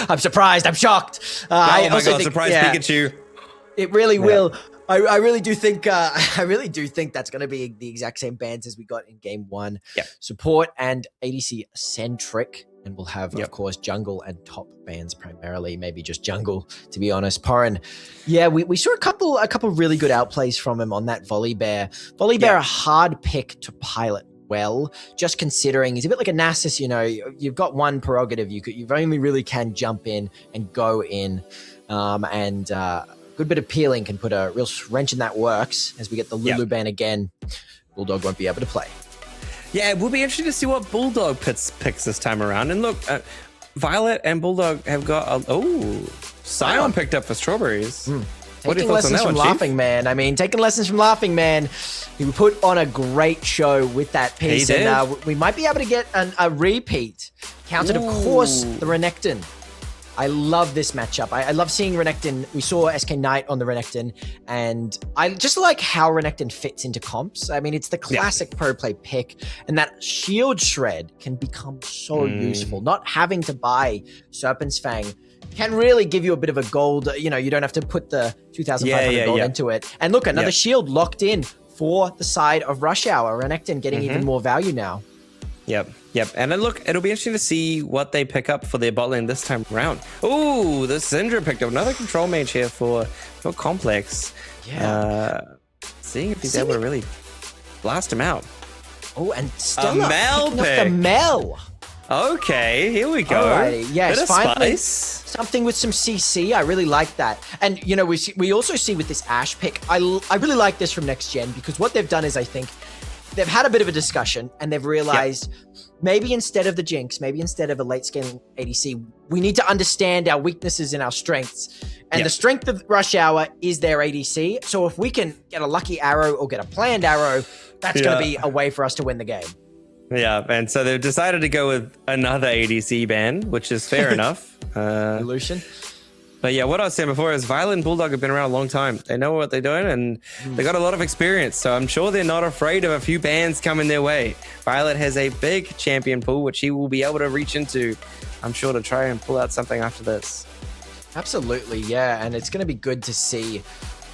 I'm surprised. I'm shocked. Oh my god! Surprise Pikachu. It really will. I really do think. I really do think that's going to be the exact same bans as we got in game 1. Support and ADC centric, and we'll have of course jungle and top bans primarily. Maybe just jungle, to be honest. Porin. Yeah, we saw a couple really good outplays from him on that Volibear. Volibear, a hard pick to pilot well, just considering he's a bit like a Nasus. You've got one prerogative. You only really can jump in and go in, and good bit of peeling can put a real wrench in that works. As we get the Lulu ban again, Bulldog won't be able to play. Yeah, it will be interesting to see what Bulldog picks this time around. And look, Violet and Bulldog have got Scion picked up for strawberries. What are Taking your thoughts on lessons that from one, Chief? Laughing Man. I mean, taking lessons from Laughing Man. He put on a great show with that piece. He did. And we might be able to get a repeat. Counted, of course, the Renekton. I love this matchup. I love seeing Renekton. We saw SK Knight on the Renekton, and I just like how Renekton fits into comps. I mean, it's the classic pro play pick, and that shield shred can become so useful. Not having to buy Serpent's Fang can really give you a bit of a gold. You know, you don't have to put the 2,500 gold into it. And look, another shield locked in for the side of Rush Hour. Renekton getting even more value now. Yep. And then look, it'll be interesting to see what they pick up for their bot lane this time around. Ooh, the Syndra picked up another control mage here for Complex. Yeah. Seeing if he's able to really blast him out. Oh, and Stella Mel picking up pick. the Mel. Okay, here we go. Alrighty, yes, Bit of finally spice. something with some CC. I really like that. And, you know, we also see with this Ashe pick, I really like this from Next Gen, because what they've done is, I think, they've had a bit of a discussion and they've realized maybe instead of the Jinx, maybe instead of a late scaling ADC, we need to understand our weaknesses and our strengths. And the strength of Rush Hour is their ADC. So if we can get a lucky arrow or get a planned arrow, that's going to be a way for us to win the game. Yeah, and so they've decided to go with another ADC ban, which is fair enough. Evolution. But yeah, what I was saying before is Violet and Bulldog have been around a long time. They know what they're doing, and they got a lot of experience. So I'm sure they're not afraid of a few bans coming their way. Violet has a big champion pool, which he will be able to reach into, I'm sure, to try and pull out something after this. Absolutely, yeah. And it's going to be good to see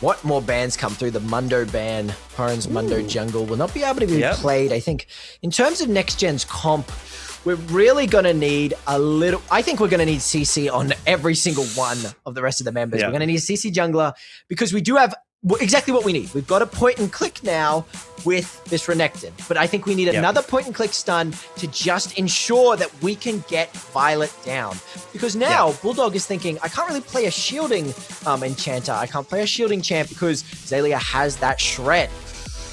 what more bans come through. The Mundo ban, Horan's Mundo Jungle, will not be able to be played. I think in terms of Next Gen's comp, we're really going to need I think we're going to need CC on every single one of the rest of the members. We're going to need a CC jungler because we do have exactly what we need. We've got a point and click now with this Renekton, but I think we need another point and click stun to just ensure that we can get Violet down. Because now Bulldog is thinking, I can't really play a shielding enchanter. I can't play a shielding champ because Zalia has that shred.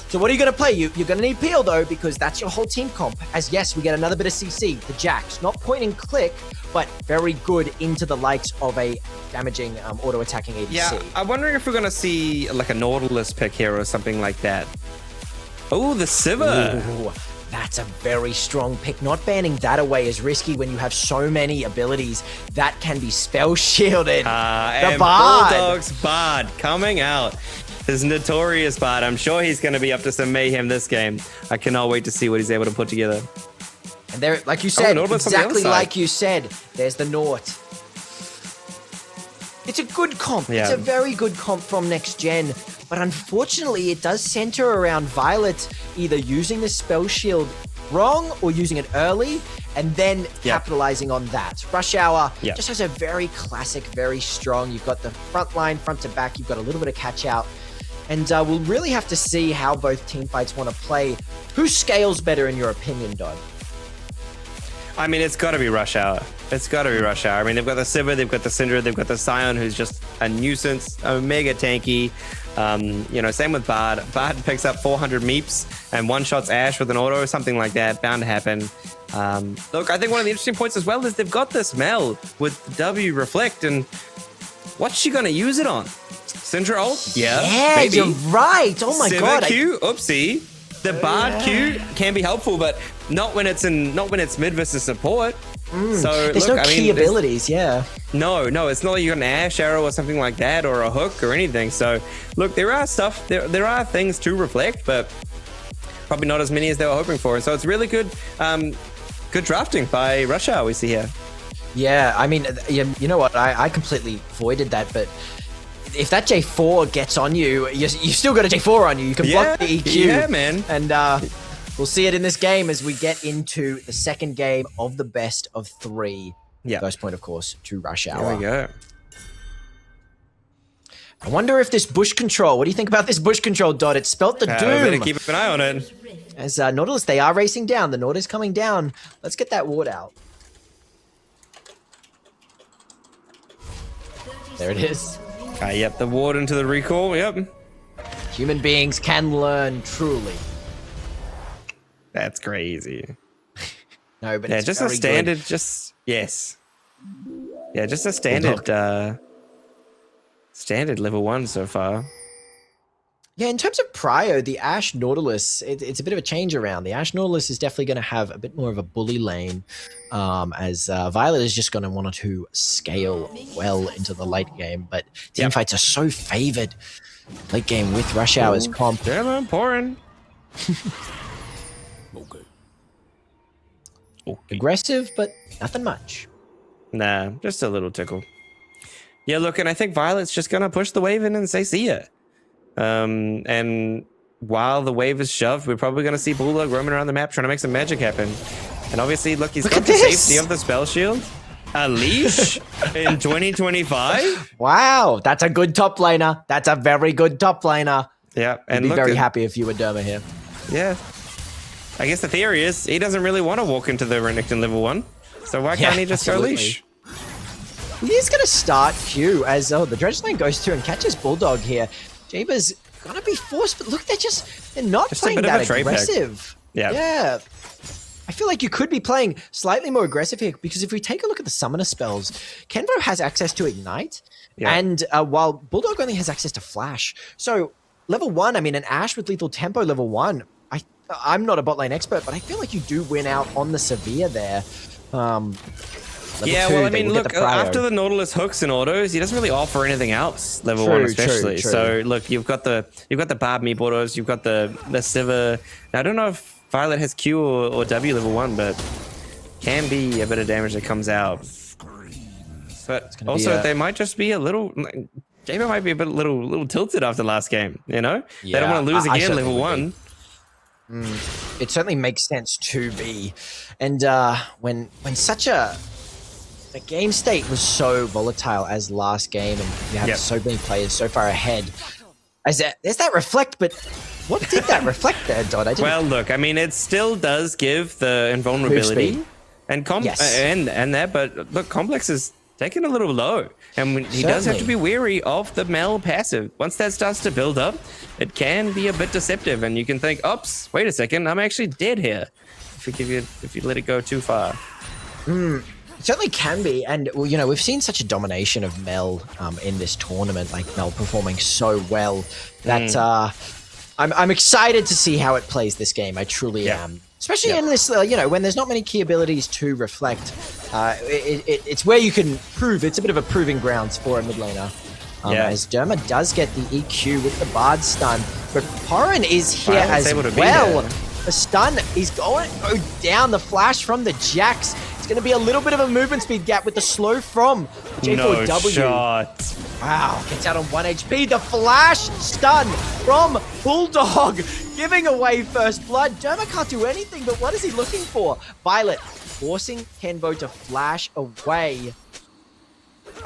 So what are you going to play? You're going to need Peel, though, because that's your whole team comp. As yes, we get another bit of CC, the Jax. Not point and click, but very good into the likes of a damaging auto-attacking ADC. Yeah, I'm wondering if we're going to see like a Nautilus pick here or something like that. Oh, the Sivir. Ooh, that's a very strong pick. Not banning that away is risky when you have so many abilities that can be spell shielded. And Bard. Bulldog's Bard coming out. His notorious Bard. I'm sure he's going to be up to some mayhem this game. I cannot wait to see what he's able to put together. And there, like you said, Nautilus on the other exactly side. like you said, there's the Naut. It's a good comp. Yeah. It's a very good comp from Next Gen. But unfortunately, it does center around Violet either using the spell shield wrong or using it early and then capitalizing on that. Rush Hour just has a very classic, very strong. You've got the front line, front to back. You've got a little bit of catch out. And we'll really have to see how both team fights want to play. Who scales better in your opinion, Dodd? I mean, it's got to be Rush Hour. It's got to be Rush Hour. I mean, they've got the Sivir, they've got the Syndra, they've got the Scion, who's just a nuisance, mega tanky. You know, same with Bard. Bard picks up 400 meeps and one-shots Ashe with an auto or something like that. Bound to happen. Look, I think one of the interesting points as well is they've got this Mel with W Reflect, and what's she going to use it on? Syndra ult? Yeah, maybe. you're right. Oh my Sivir god. Q? Oopsie. The Bard Q can be helpful, but not when it's mid versus support. So There's look, no I key mean, abilities, No, it's not like you got an Ashe arrow or something like that, or a hook or anything. So look, there are things to reflect, but probably not as many as they were hoping for. So it's really good, good drafting by Rush Hour we see here. Yeah, I mean, you know what? I completely avoided that, but if that J4 gets on you, you still got a J4 on you. You can block the EQ. Yeah, man. And we'll see it in this game as we get into the second game of the best of three. Yeah. First point, of course, to Rush Hour. There we go. I wonder if this bush control, what do you think about this bush control, Dot? It spelt the Better doom. keep an eye on it. As Nautilus, they are racing down. The Naut is coming down. Let's get that ward out. There it is. Okay, yep, the ward into the recall, yep. Human beings can learn, truly. That's crazy. No, but Yeah, it's just a very standard, good. yes. Yeah, just a standard, standard level 1 so far. Yeah, in terms of prio, the Ash Nautilus, it's a bit of a change around. The Ash Nautilus is definitely going to have a bit more of a bully lane, as Violet is just going to want to scale well into the late game. But team fights are so favored late game with Rush Hour's comp. Yeah, I'm pouring. Okay. Aggressive, but nothing much. Nah, just a little tickle. Yeah, look, and I think Violet's just going to push the wave in and say see ya. And while the wave is shoved, we're probably going to see Bulldog roaming around the map trying to make some magic happen. And obviously, look, he's got the safety of the spell shield. A leash in 2025? Wow, that's a good top laner. That's a very good top laner. Yeah, and I'd be very happy if you were Derma here. Yeah. I guess the theory is he doesn't really want to walk into the Renekton level 1. So why can't he just go leash? He is going to start Q as the Dredge lane goes through and catches Bulldog here. Jaber's going to be forced, but look, they're not playing that aggressive. Yeah. I feel like you could be playing slightly more aggressive here because if we take a look at the summoner spells, Kenvo has access to Ignite, and while Bulldog only has access to Flash. So level 1, I mean, an Ash with lethal tempo level 1, I'm not a bot lane expert, but I feel like you do win out on the Severe there. Yeah, well, I mean, look, after the Nautilus hooks and autos, he doesn't really offer anything else, level 1 especially. True. So, look, you've got the Barb Meep autos, you've got the Sivir. Now, I don't know if Violet has Q or W level 1, but can be a bit of damage that comes out. But also, they might just be a little... Jaber might be a little tilted after last game, you know? Yeah, they don't want to lose again level 1. It certainly makes sense to be. And when such a game state was so volatile as last game and you have so many players so far ahead, there's that reflect, but what did that reflect there, Dodd? Well, look, I mean, it still does give the invulnerability and that, but look, Complex is taking a little low, and he does have to be wary of the Mel passive. Once that starts to build up, it can be a bit deceptive, and you can think, "Oops, wait a second, I'm actually dead here." If you let it go too far. It certainly can be, and well, you know, we've seen such a domination of Mel in this tournament, like Mel performing so well that I'm excited to see how it plays this game. I truly am. Especially in this, when there's not many key abilities to reflect, it's where you can prove. It's a bit of a proving grounds for a mid laner. As Derma does get the EQ with the Bard stun, but Porin is here as well. The stun is going to go down. The flash from the Jax. It's going to be a little bit of a movement speed gap with the slow from J4W. No shot. Wow, gets out on 1 HP. The flash stun from Bulldog, giving away first blood. Derma can't do anything, but what is he looking for? Violet forcing Kenvo to flash away.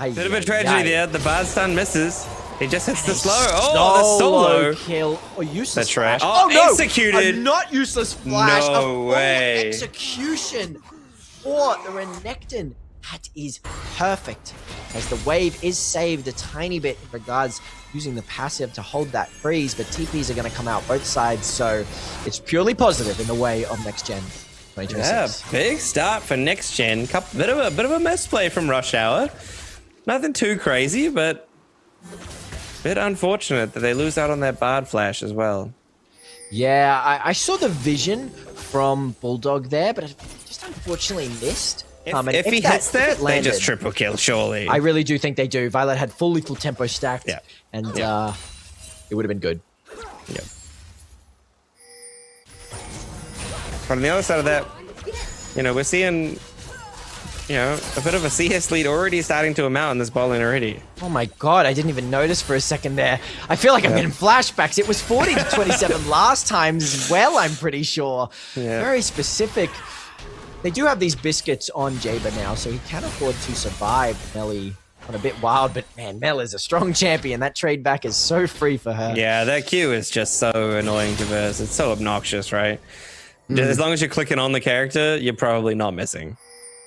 Bit of a tragedy there. The Bard stun misses. He just hits the slow. Oh, the solo kill. Oh, useless That's right. flash. Oh, no. executed. A not useless flash. No way. Execution for the Renekton. That is perfect. As the wave is saved a tiny bit in regards using the passive to hold that freeze, but TPs are going to come out both sides, so it's purely positive in the way of next gen 2026. Yeah, big start for next gen. Bit of a misplay from Rush Hour. Nothing too crazy, but a bit unfortunate that they lose out on that Bard flash as well. Yeah, I saw the vision from Bulldog there, but it just unfortunately missed. If he hits that, they just triple kill, surely. I really do think they do. Violet had full lethal tempo stacked, and it would have been good. Yeah. From the other side of that, we're seeing, a bit of a CS lead already starting to amount in this ball lane already. Oh my god, I didn't even notice for a second there. I feel like I'm getting flashbacks. It was 40 to 27 last time as well, I'm pretty sure. Yeah. Very specific. They do have these biscuits on Jaber now, so he can afford to survive. Melly got a bit wild, but man, Mel is a strong champion. That trade back is so free for her. Yeah, that Q is just so annoying to verse. It's so obnoxious, right? As long as you're clicking on the character, you're probably not missing.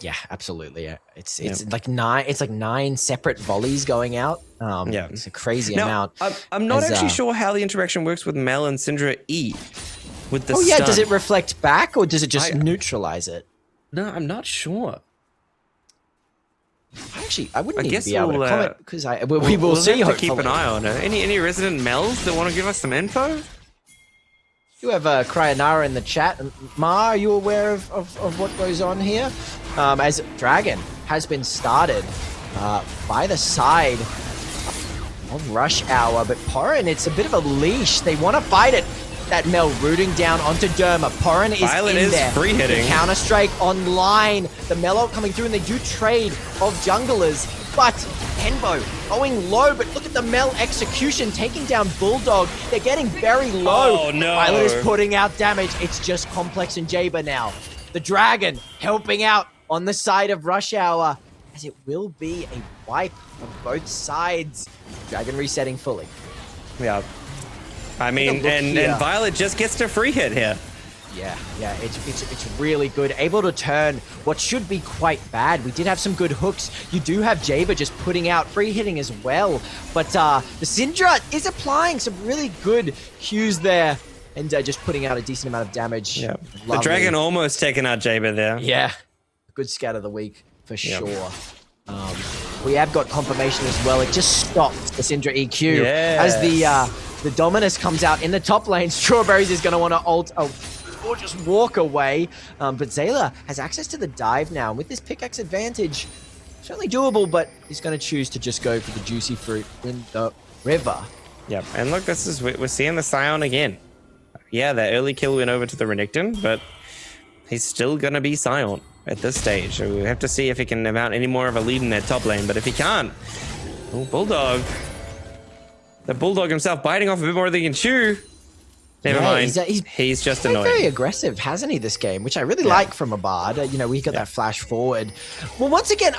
Yeah, absolutely. Yeah. It's like 9 separate volleys going out. It's a crazy amount. I'm not actually sure how the interaction works with Mel and Syndra E. with the Oh yeah, stun. does it reflect back or does it just neutralize it? No, I'm not sure. Actually, I wouldn't I even guess be able we'll, to comment because we will we'll see. have to Hopefully. keep an eye on it. Any resident Mel's that want to give us some info? You have Cryanara in the chat. And Ma, are you aware of what goes on here? As Dragon has been started by the side of Rush Hour, but Porin, it's a bit of a leash. They want to fight it. That Mel rooting down onto Derma. Porin is Violet in is there. free hitting. The Counter Strike online. The Mellow coming through, and they do trade of junglers. But Kenbo going low, but look at the Mel execution, taking down Bulldog. They're getting very low. Oh, no. Violet is putting out damage. It's just Complex and Jaber now. The Dragon helping out on the side of Rush Hour, as it will be a wipe on both sides. Dragon resetting fully. Yeah. I mean, and Violet just gets to free hit here. Yeah, it's really good. Able to turn what should be quite bad. We did have some good hooks. You do have Jaber just putting out free hitting as well. But the Syndra is applying some really good cues there and just putting out a decent amount of damage. Yeah. The Dragon almost taking out Jaber there. Yeah, good scat of the week for sure. We have got confirmation as well. It just stops the Syndra EQ as the Dominus comes out in the top lane. Strawberries is going to want to ult or just walk away. But Zayla has access to the dive now. And with this pickaxe advantage, certainly doable, but he's going to choose to just go for the juicy fruit in the river. Yep, and look, we're seeing the Scion again. Yeah, that early kill went over to the Renekton, but he's still going to be Scion at this stage. So we have to see if he can mount any more of a lead in that top lane. But if he can't, Bulldog. The Bulldog himself biting off a bit more than he can chew. Never mind. He's just annoying. Very aggressive, hasn't he, this game? Which I really like from a Bard. We got that flash forward. Well, once again,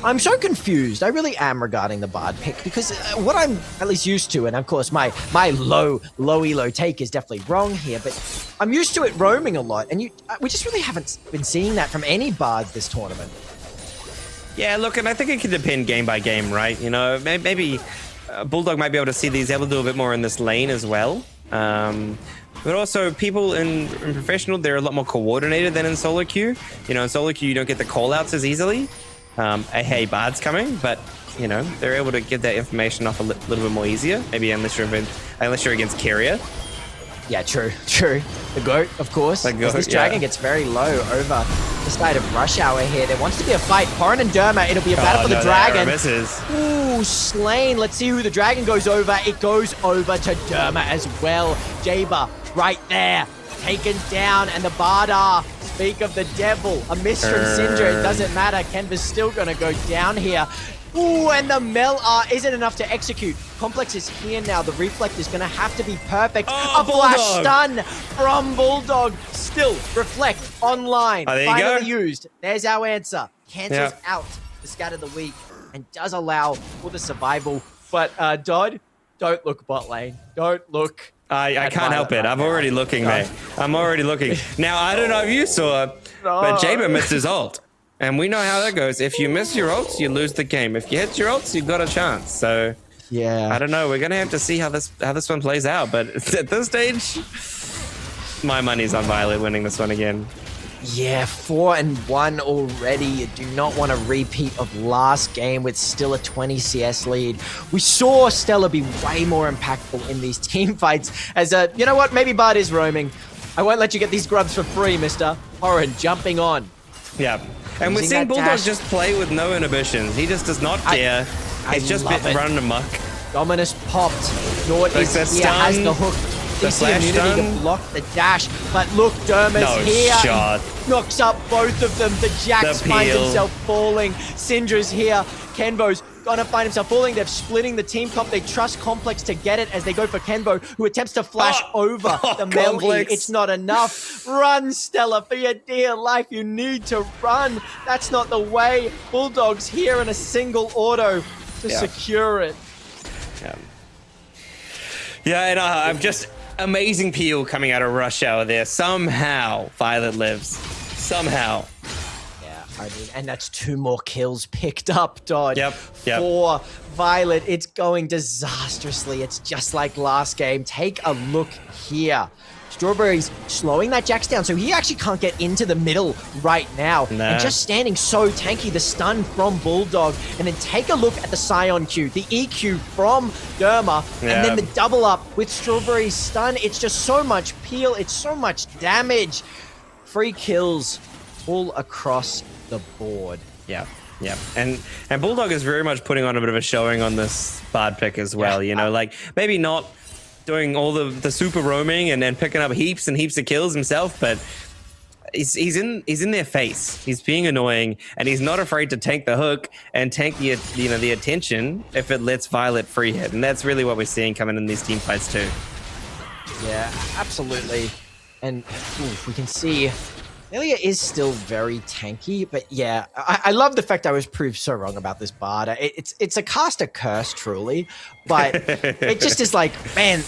I'm so confused. I really am regarding the Bard pick because what I'm at least used to, and of course my low elo take is definitely wrong here, but I'm used to it roaming a lot, and we just really haven't been seeing that from any Bards this tournament. Yeah, look, and I think it can depend game by game, right? Maybe Bulldog might be able to see these able to do a bit more in this lane as well. But also, people in professional, they're a lot more coordinated than in solo queue. In solo queue, you don't get the call-outs as easily. Hey, Bard's coming, but, they're able to get that information off a little bit more easier. Maybe unless you're against Keria. Yeah, true. The GOAT, of course. This Dragon gets very low over the side of Rush Hour here. There wants to be a fight. Porin and Derma, it'll be a battle for the Dragon. Ooh, slain. Let's see who the Dragon goes over. It goes over to Derma as well. Jaber right there, taken down, and the Bardar. Speak of the devil. A miss from Syndra. It doesn't matter. Kenva's still going to go down here. Ooh, and the Mel isn't enough to execute. Complex is here now. The reflect is going to have to be perfect. A flash stun from Bulldog. Still, reflect online. There you Finally go. used. There's our answer. Cancels out the scat of the week and does allow for the survival. But Dodd, don't look bot lane. Don't look. I can't help it. I'm already looking, mate. I'm already looking. Now, I don't know if you saw, but Jaber missed his ult. And we know how that goes. If you miss your ults, you lose the game. If you hit your ults, you've got a chance. So, yeah, I don't know. We're gonna have to see how this one plays out. But at this stage, my money's on Violet winning this one again. Yeah, 4-1 already. You do not want a repeat of last game with still a 20 CS lead. We saw Stella be way more impactful in these team fights. As you know what? Maybe Bard is roaming. I won't let you get these grubs for free, Mister. Horan jumping on. Yeah. And we're seeing Bulldog just play with no inhibitions. He just does not care. He's just running amok. Dominus popped. Nord is here, has the hook. DC immunity to block the dash. But look, Derma's here. Shot. Knocks up both of them. The Jax finds himself falling. Syndra's here. Kenbo's gonna find himself falling. They're splitting the team comp. They trust Complex to get it as they go for Kenbo, who attempts to flash over the melee. It's not enough. Run, Stella, for your dear life. You need to run. That's not the way. Bulldog's here in a single auto to secure it. Yeah, and I'm just amazing peel coming out of Rush Hour there. Somehow Violet lives. Somehow. And that's 2 more kills picked up, Dodd. Yep. For Violet, it's going disastrously. It's just like last game. Take a look here. Strawberry's slowing that Jax down, so he actually can't get into the middle right now. Nah. And just standing so tanky, the stun from Bulldog, and then take a look at the Scion Q, the EQ from Derma, and then the double up with Strawberry's stun. It's just so much peel, it's so much damage. Free kills all across the board. Yeah. Yeah, and Bulldog is very much putting on a bit of a showing on this Bard pick as well. You know, like maybe not doing all the super roaming and picking up heaps and heaps of kills himself, but he's in their face. He's being annoying, and he's not afraid to tank the hook and tank the attention if it lets Violet free hit, and that's really what we're seeing coming in these team fights too. Yeah, absolutely, and we can see. Elia is still very tanky, but yeah, I love the fact I was proved so wrong about this Bard. It's a caster curse, truly, but it just is like, man,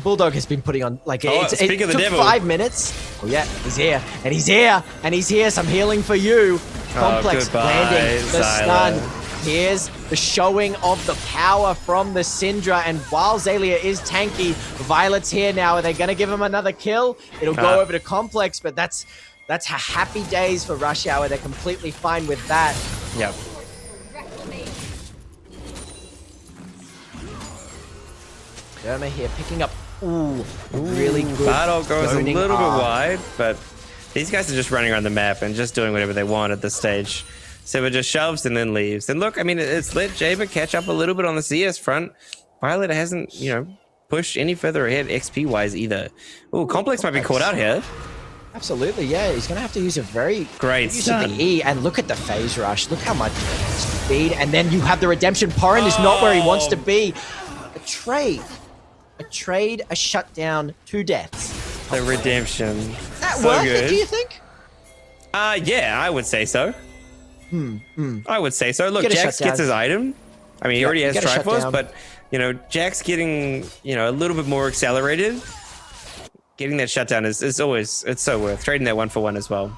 Bulldog has been putting on, like, it took 5 minutes. Oh yeah, he's here, and he's here, and he's here, some healing for you. Complex landing, the stun. Here's the showing of the power from the Syndra, and while Zalia is tanky, Violet's here now. Are they going to give him another kill? It'll go over to Complex, but that's happy days for Rush Hour. They're completely fine with that. Yep. Derma here picking up, really good. Battle goes a little bit arm. wide, but these guys are just running around the map and just doing whatever they want at this stage. So it just shoves and then leaves. And look, I mean, it's let Jaber catch up a little bit on the CS front. Violet hasn't, pushed any further ahead XP-wise either. Oh, Complex might be caught out here. Absolutely, yeah. He's going to have to use a very great use of the E, and look at the phase rush. Look how much speed, and then you have the redemption. Porin is not where he wants to be. A trade, a shutdown, 2 deaths. The redemption. Is that so worth good. it, do you think? Yeah, I would say so. I would say so. Look, Get a Jax shutdown. gets his item. I mean, he already has get a Triforce, shutdown. but, Jax getting, a little bit more accelerated. Getting that shutdown is always, it's so worth. Trading that 1-for-1 as well.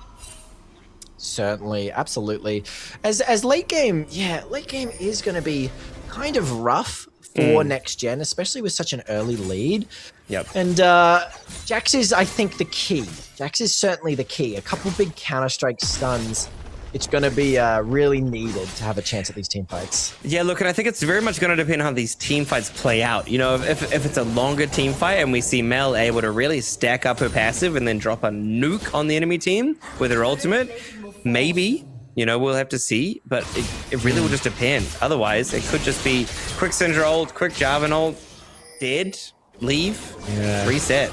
Certainly, absolutely. As late game is going to be kind of rough for next gen, especially with such an early lead. Yep. And Jax is, I think, the key. Jax is certainly the key. A couple big Counter-Strike stuns. It's going to be really needed to have a chance at these team fights. Yeah, look, and I think it's very much going to depend on how these team fights play out. If it's a longer team fight and we see Mel able to really stack up her passive and then drop a nuke on the enemy team with her ultimate, maybe, we'll have to see, but it really will just depend. Otherwise, it could just be quick Syndra ult, quick Jarvan ult, dead, leave, reset.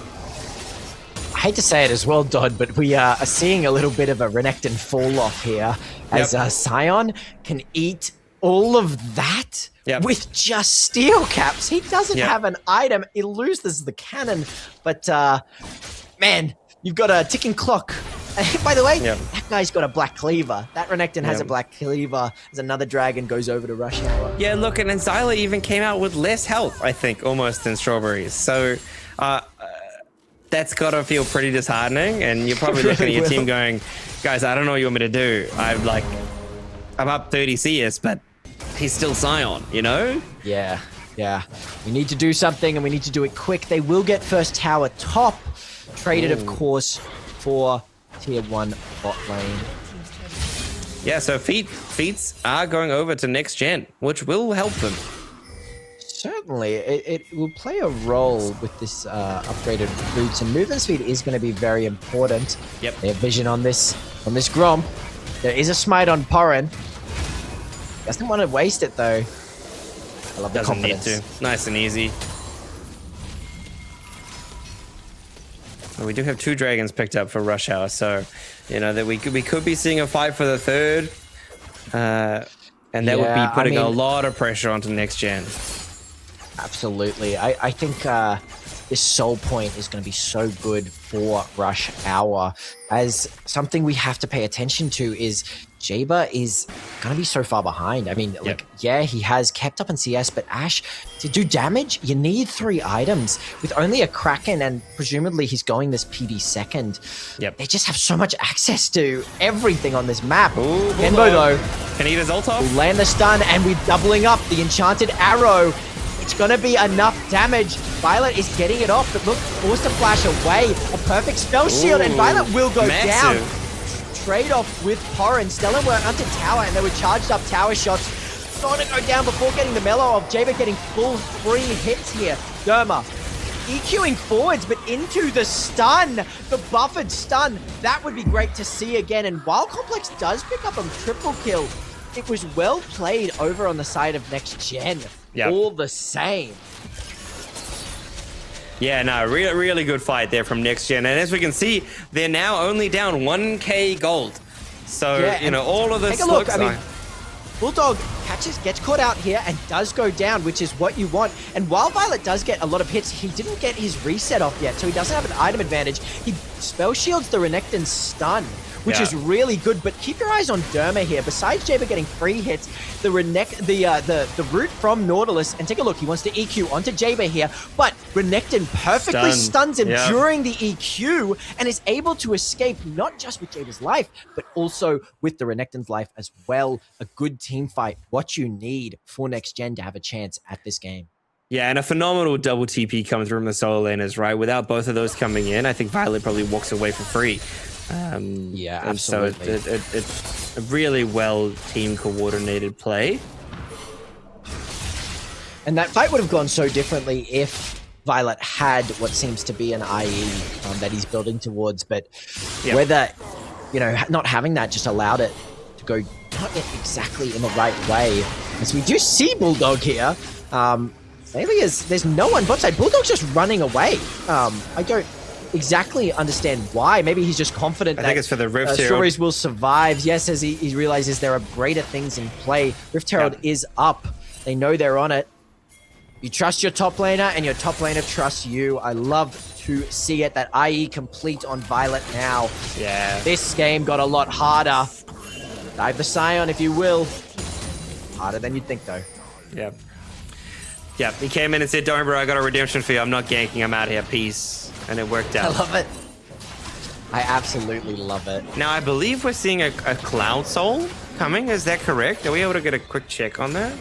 I hate to say it as well, Dodd, but we are seeing a little bit of a Renekton fall off here as Scion can eat all of that with just steel caps. He doesn't have an item. He loses the cannon, but man, you've got a ticking clock. By the way, that guy's got a black cleaver. That Renekton has a black cleaver as another dragon goes over to Rush Hour. Yeah, look, and then Zyla even came out with less health, I think, almost than Strawberries. So that's got to feel pretty disheartening, and you're probably looking at your team going, guys, I don't know what you want me to do. I'm up 30 CS, but he's still Scion, Yeah. We need to do something, and we need to do it quick. They will get first tower top. Traded, of course, for tier 1 bot lane. Yeah, so feats are going over to next gen, which will help them. Certainly, it will play a role with this upgraded boots, and movement speed is going to be very important. Yep. They have vision on this Gromp. There is a smite on Porin. Doesn't want to waste it though. I love the confidence. Need to. Nice and easy. Well, we do have 2 dragons picked up for Rush Hour, so that we could be seeing a fight for the 3rd, and that would be putting a lot of pressure onto next gen. Absolutely. I think this soul point is going to be so good for Rush Hour, as something we have to pay attention to is Jaber is going to be so far behind. I mean, he has kept up in CS, but Ash, to do damage, you need 3 items. With only a Kraken, and presumably he's going this PD second, they just have so much access to everything on this map. Genbo, though, can he eat his ult off? will land the stun, and we're doubling up the enchanted arrow. it's going to be enough damage. Violet is getting it off, but look, forced to flash away. A perfect spell shield, and Violet will go down. Trade-off with Porin. Stellan were onto tower, and they were charged up tower shots. Going to go down before getting the mellow of Jaber getting full 3 hits here. Derma EQing forwards, but into the stun, the buffered stun. That would be great to see again. And while Complex does pick up a triple kill, it was well played over on the side of Next Gen. All the same. Yeah, no, really good fight there from Next Gen. And as we can see, they're now only down 1k gold. So, you know, all of this take a look. I mean, Bulldog gets caught out here and does go down, which is what you want. And while Violet does get a lot of hits, he didn't get his reset off yet, so he doesn't have an item advantage. He spell shields the Renekton stun, which is really good. But keep your eyes on Derma here. Besides Jaber getting 3 hits, the root from Nautilus, and take a look, he wants to EQ onto Jaber here, but Renekton perfectly stuns him during the EQ and is able to escape not just with Jaber's life, but also with the Renekton's life as well. A good team fight, what you need for Next Gen to have a chance at this game. Yeah, and a phenomenal double TP comes from the solo laners, right? Without both of those coming in, I think Violet probably walks away for free. Yeah, absolutely. So it's a really well team coordinated play. And that fight would have gone so differently if Violet had what seems to be an IE that he's building towards, but whether, you know, not having that just allowed it to go not exactly in the right way. As we do see Bulldog here, there's no one bot side. Bulldog's just running away. I don't exactly understand why. Maybe he's just confident I think it's for the Rift Herald. Strawberries will survive. Yes, as he realizes there are greater things in play. Rift Herald is up. They know they're on it. You trust your top laner, and your top laner trusts you. I love to see it. That IE complete on Violet now. Yeah. This game got a lot harder. Dive the Scion, if you will. Harder than you'd think, though. Yeah. Yeah, he came in and said, "Don't worry, I got a redemption for you. I'm not ganking. I'm out here. Peace." And it worked out. I love it. I absolutely love it. Now, I believe we're seeing a Cloud Soul coming. Is that correct? Are we able to get a quick check on that?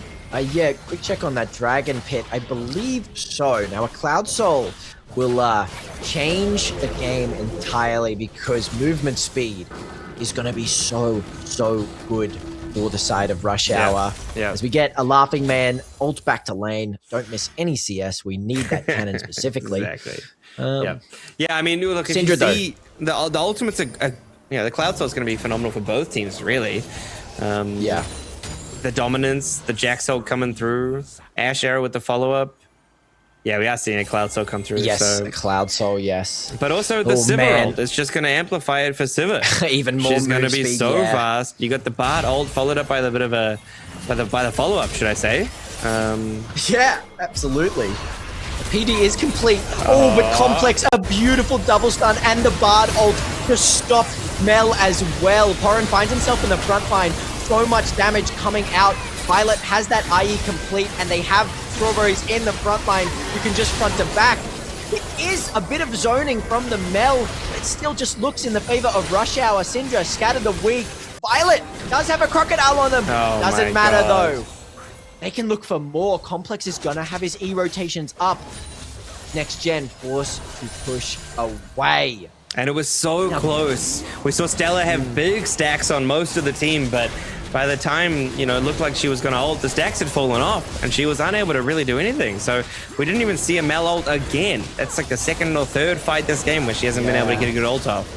Yeah, quick check on that Dragon Pit. I believe so. Now, a Cloud Soul will change the game entirely because movement speed is going to be so good for the side of Rush Hour. Yeah. As we get a Laughing Man, ult back to lane. Don't miss any CS. We need that cannon specifically. Exactly. Yeah, I mean, look, if Syndra, you see, the ultimate's the Cloud Soul's going to be phenomenal for both teams, really. The dominance, the Jack Soul coming through, Ash Arrow with the follow-up. Yeah, we are seeing a Cloud Soul come through. Yes, a Cloud Soul, yes. But also the Sivir ult is just going to amplify it for Sivir. Even more. She's going to be so fast. You got the Bard ult followed up by the bit of by the follow-up, should I say? Yeah, absolutely. The PD is complete. Oh, but Complex, a beautiful double stun, and the Bard ult to stop Mel as well. Porin finds himself in the front line. So much damage coming out. Violet has that IE complete, and they have Strawberries in the front line. You can just front to back. It is a bit of zoning from the Mel, but it still just looks in the favor of Rush Hour. Syndra scattered the weak. Violet does have a Crocodile on them. Doesn't matter though. They can look for more. Complex is gonna have his E rotations up. Next Gen forced to push away. And it was so close. We saw Stella have big stacks on most of the team, but by the time, you know, it looked like she was going to ult, the stacks had fallen off, and she was unable to really do anything. So we didn't even see a Mel ult again. That's like the second or third fight this game where she hasn't been able to get a good ult off.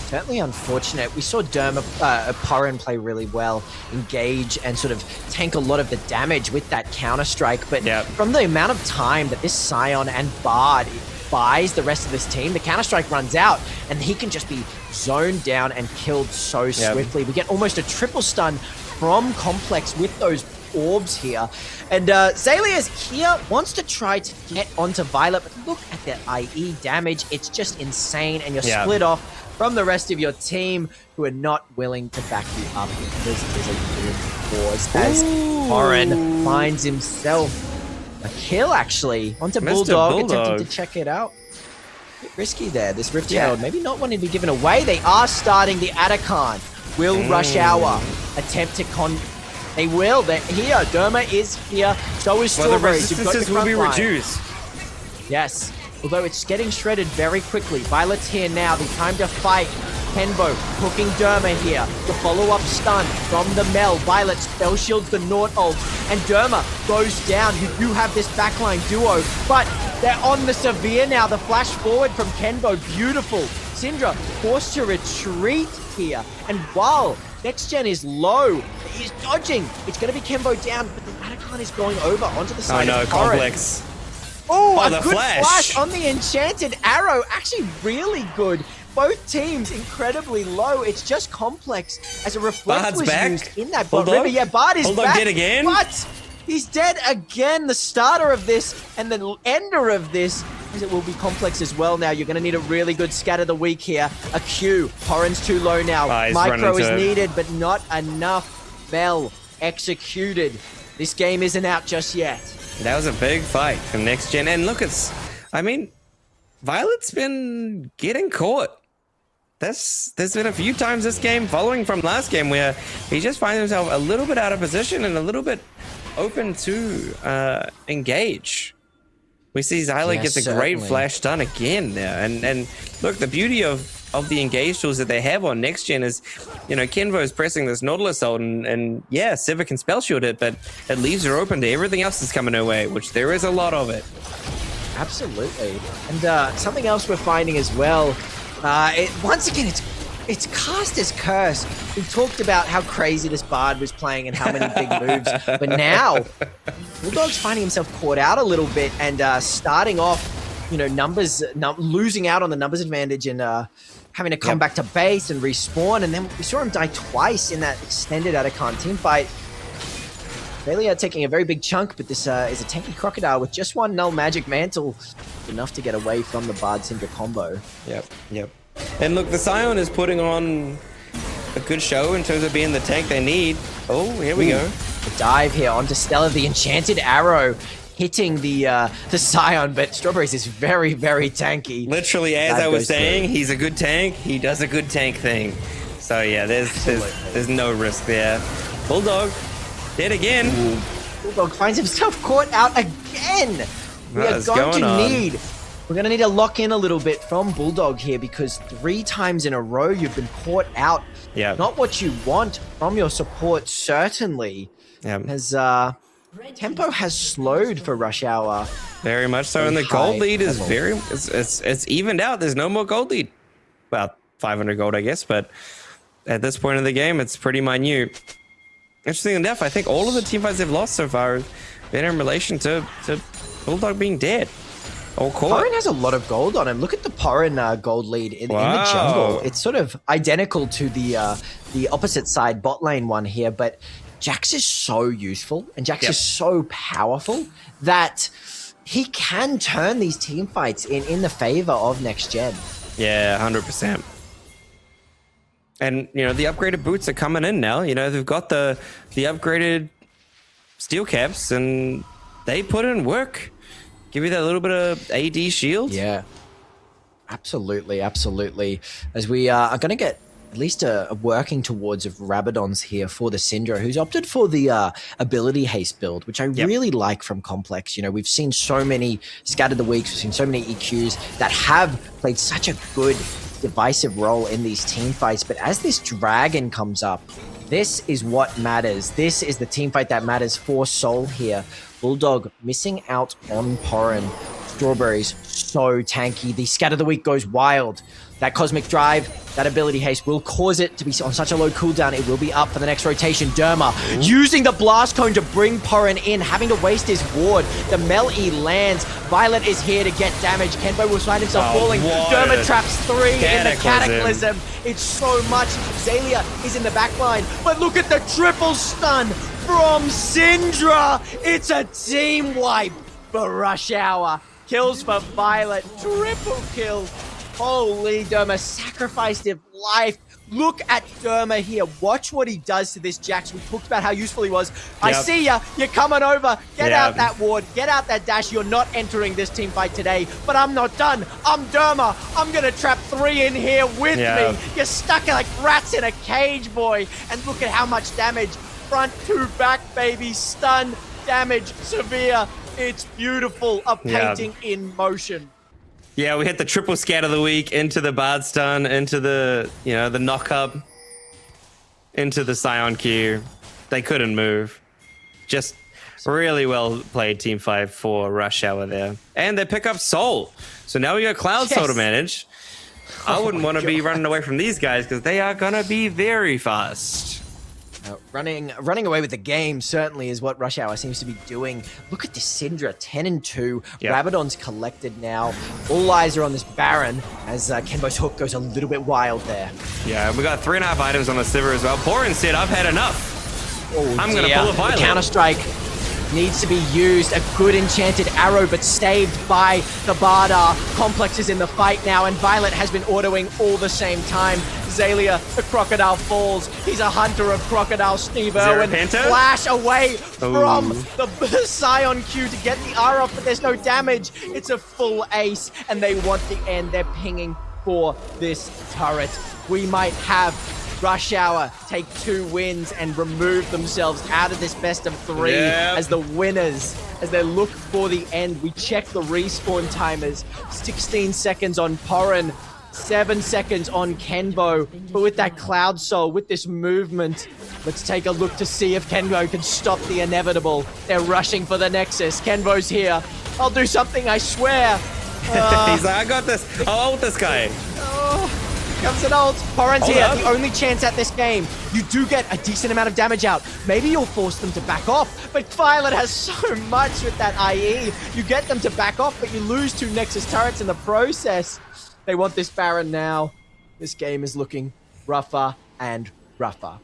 Certainly unfortunate. We saw Porin play really well, engage and sort of tank a lot of the damage with that counter-strike. But from the amount of time that this Scion and Bard buys the rest of this team, the counter-strike runs out and he can just be zoned down and killed so swiftly. We get almost a triple stun from Complex with those orbs here. And Zalia's here wants to try to get onto Violet, but look at that IE damage. It's just insane, and you're split off from the rest of your team who are not willing to back you up because there's a good cause. As Porin finds himself a kill, actually, onto Bulldog, attempting to check it out. A bit risky there, this Rift Herald. Maybe not wanting to be given away. They are starting the Atacon. Will Rush Hour attempt to They will. They're here. Derma is here. So is Well, the Strawberries. You've got resistances your will be front line. reduced. Yes. Although it's getting shredded very quickly. Violet's here now. The time to fight. Kenbo hooking Derma here. The follow-up stun from the Mel. Violet spell shields the Nort ult. And Derma goes down. You do have this backline duo. But they're on the Severe now. The flash forward from Kenbo. Beautiful. Syndra forced to retreat here. And while Next Gen is low, he's dodging. It's going to be Kenbo down. But the Atacon is going over onto the side of Torrent. Complex. Oh, Oh, a the good flash. on the Enchanted Arrow. Actually, really good. Both teams incredibly low. It's just Complex as a Reflect Bard's was back. used in that Bulldog? river. Yeah, Bard is Bulldog back. dead again? But he's dead again. The starter of this and the ender of this is it will be Complex as well now. You're going to need a really good scatter the week here. A Q. Torrent's too low now. He's Micro running is to- needed, but not enough. Bell executed. This game isn't out just yet. That was a big fight for Next Gen. And look, Violet's been getting caught. There's been a few times this game, following from last game, where he just finds himself a little bit out of position and a little bit open to engage. We see Xyla Yes, gets a great certainly. flash stun again there. And look, the beauty of the engage tools that they have on Next Gen is, Kenvo is pressing this Nautilus ult, and yeah, Siva can spell shield it, but it leaves her open to everything else that's coming her way, which there is a lot of it. Absolutely. And something else we're finding as well, once again, it's Caster's Curse. We talked about how crazy this Bard was playing and how many big moves, but now Bulldog's finding himself caught out a little bit and starting off, losing out on the numbers advantage and having to come back to base and respawn, and then we saw him die twice in that extended Atacon teamfight. Velia taking a very big chunk, but this is a tanky Crocodile with just one Null Magic Mantle. Enough to get away from the Bard Syndra combo. Yep. And look, the Scion is putting on a good show in terms of being the tank they need. Oh, here we go. The dive here onto Stella, the Enchanted Arrow hitting the Scion, but Strawberries is very, very tanky. Literally, as That I was goes saying, through. he's a good tank. He does a good tank thing. So yeah, there's no risk there. Bulldog, dead again. Bulldog finds himself caught out again. What is going on? We're going to need to lock in a little bit from Bulldog here because 3 times in a row you've been caught out. Yeah. Not what you want from your support, certainly. Yeah. As tempo has slowed for Rush Hour. Very much so, and the high gold lead is level. it's evened out. There's no more gold lead. Well, 500 gold, I guess, but at this point in the game, it's pretty minute. Interesting enough, I think all of the team fights they've lost so far have been in relation to Bulldog being dead or caught. Porin has a lot of gold on him. Look at the Porin gold lead in the Wow. jungle. It's sort of identical to the opposite side bot lane one here, but Jax is so useful and Jax is so powerful that he can turn these team fights in the favor of Next Gen. Yeah, 100%. And the upgraded boots are coming in now. They've got the upgraded steel caps, and they put in work. Give you that little bit of AD shield. Yeah, absolutely. As we are going to get at least a working towards of Rabadon's here for the Syndra, who's opted for the ability haste build, which I really like from Complex. We've seen so many Scattered the Weeks, we've seen so many EQs that have played such a good divisive role in these team fights. But as this dragon comes up, this is what matters. This is the team fight that matters for Soul here. Bulldog missing out on Porin. Strawberries so tanky. The Scatter the Week goes wild. That Cosmic Drive, that ability haste will cause it to be on such a low cooldown. It will be up for the next rotation. Derma using the Blast Cone to bring Porin in, having to waste his ward. The Mel-E lands. Violet is here to get damage. Kenbo will find himself falling. Derma traps 3 in the Cataclysm. It's so much. Zalia is in the back line. But look at the triple stun from Syndra. It's a team wipe for Rush Hour. Kills for Violet. Triple kill. Holy, Derma sacrificed his life. Look at Derma here. Watch what he does to this Jax. We talked about how useful he was. I see ya. You're coming over. Get out that ward. Get out that dash. You're not entering this team fight today. But I'm not done. I'm Derma. I'm going to trap 3 in here with me. You're stuck like rats in a cage, boy. And look at how much damage front, 2 back, baby. Stun, damage, severe. It's beautiful. A painting in motion. Yeah, we hit the triple scat of the week into the Bard stun, into the, the knock up, into the Scion Q. They couldn't move. Just really well played Team 5 for Rush Hour there. And they pick up Soul. So now we got Cloud Soul to manage. I wouldn't want to be running away from these guys because they are going to be very fast. Running away with the game certainly is what Rush Hour seems to be doing. Look at this Syndra, 10-2. Yep. Rabadon's collected now. All eyes are on this Baron as Kenbo's hook goes a little bit wild there. Yeah, we got 3.5 items on the Sivir as well. Porin said, I've had enough. I'm going to pull a Violet. The Counter-Strike needs to be used. A good enchanted arrow, but saved by the Bardar. Complex is in the fight now, and Violet has been autoing all the same time. Zalia, the Crocodile falls. He's a hunter of Crocodile. Steve Irwin flash away from the Scion Q to get the R off, but there's no damage. It's a full ace, and they want the end. They're pinging for this turret. We might have Rush Hour take 2 wins and remove themselves out of this best of 3 as the winners. As they look for the end, we check the respawn timers. 16 seconds on Porin, 7 seconds on Kenbo. But with that Cloud Soul, with this movement, let's take a look to see if Kenbo can stop the inevitable. They're rushing for the Nexus. Kenbo's here. I'll do something, I swear. He's like, I got this. I'll ult this guy. Comes an ult. Porin's here. The only chance at this game. You do get a decent amount of damage out. Maybe you'll force them to back off. But Violet has so much with that IE. You get them to back off, but you lose 2 Nexus turrets in the process. They want this Baron now. This game is looking rougher and rougher.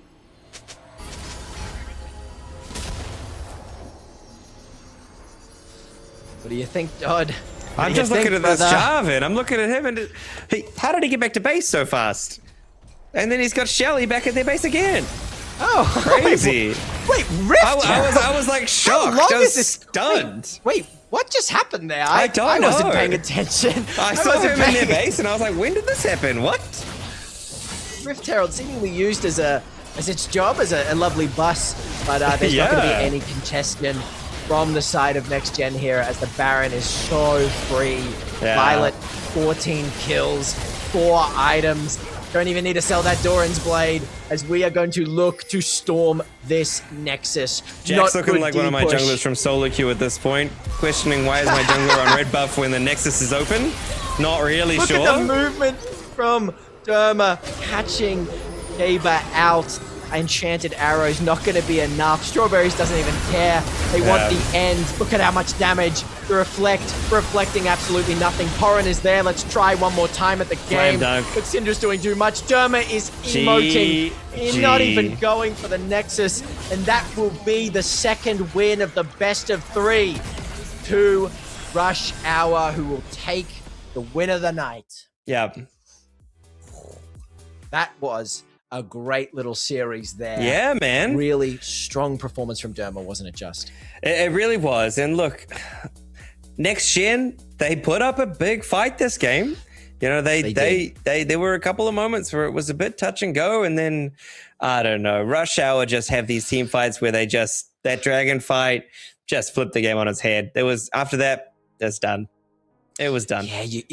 What do you think, Dodd? I'm just looking at this Jarvan. I'm looking at him, and how did he get back to base so fast? And then he's got Shelly back at their base again. Oh, crazy! Wait, Rift. I was like shocked. How long I was is this? stunned. Wait, what just happened there? I don't know. I wasn't paying attention. I saw him in their base, and I was like, when did this happen? What? Rift Herald seemingly used as its job as a lovely bus, but there's not going to be any congestion from the side of Next Gen here as the Baron is so free. Violet, 14 kills, 4 items. Don't even need to sell that Doran's Blade as we are going to look to storm this Nexus. Jack's looking like one of my junglers from solo queue at this point, questioning why is my jungler on red buff when the Nexus is open? Not really sure. Look at the movement from Derma catching Gaber out. Enchanted arrows not going to be enough. Strawberries doesn't even care. They want the end. Look at how much damage. The reflecting absolutely nothing. Porin is there. Let's try one more time at the game. But Syndra's doing too much. Derma is emoting. Not even going for the Nexus. And that will be the 2nd win of the best of 3 to Rush Hour, who will take the win of the night. Yeah. That was a great little series there. Yeah, man. Really strong performance from Derma, wasn't it just? It really was. And look, Next Gen, they put up a big fight this game. You know, there were a couple of moments where it was a bit touch and go, and then I don't know, Rush Hour just have these team fights where that dragon fight just flipped the game on its head. After that, it's done. It was done. Yeah,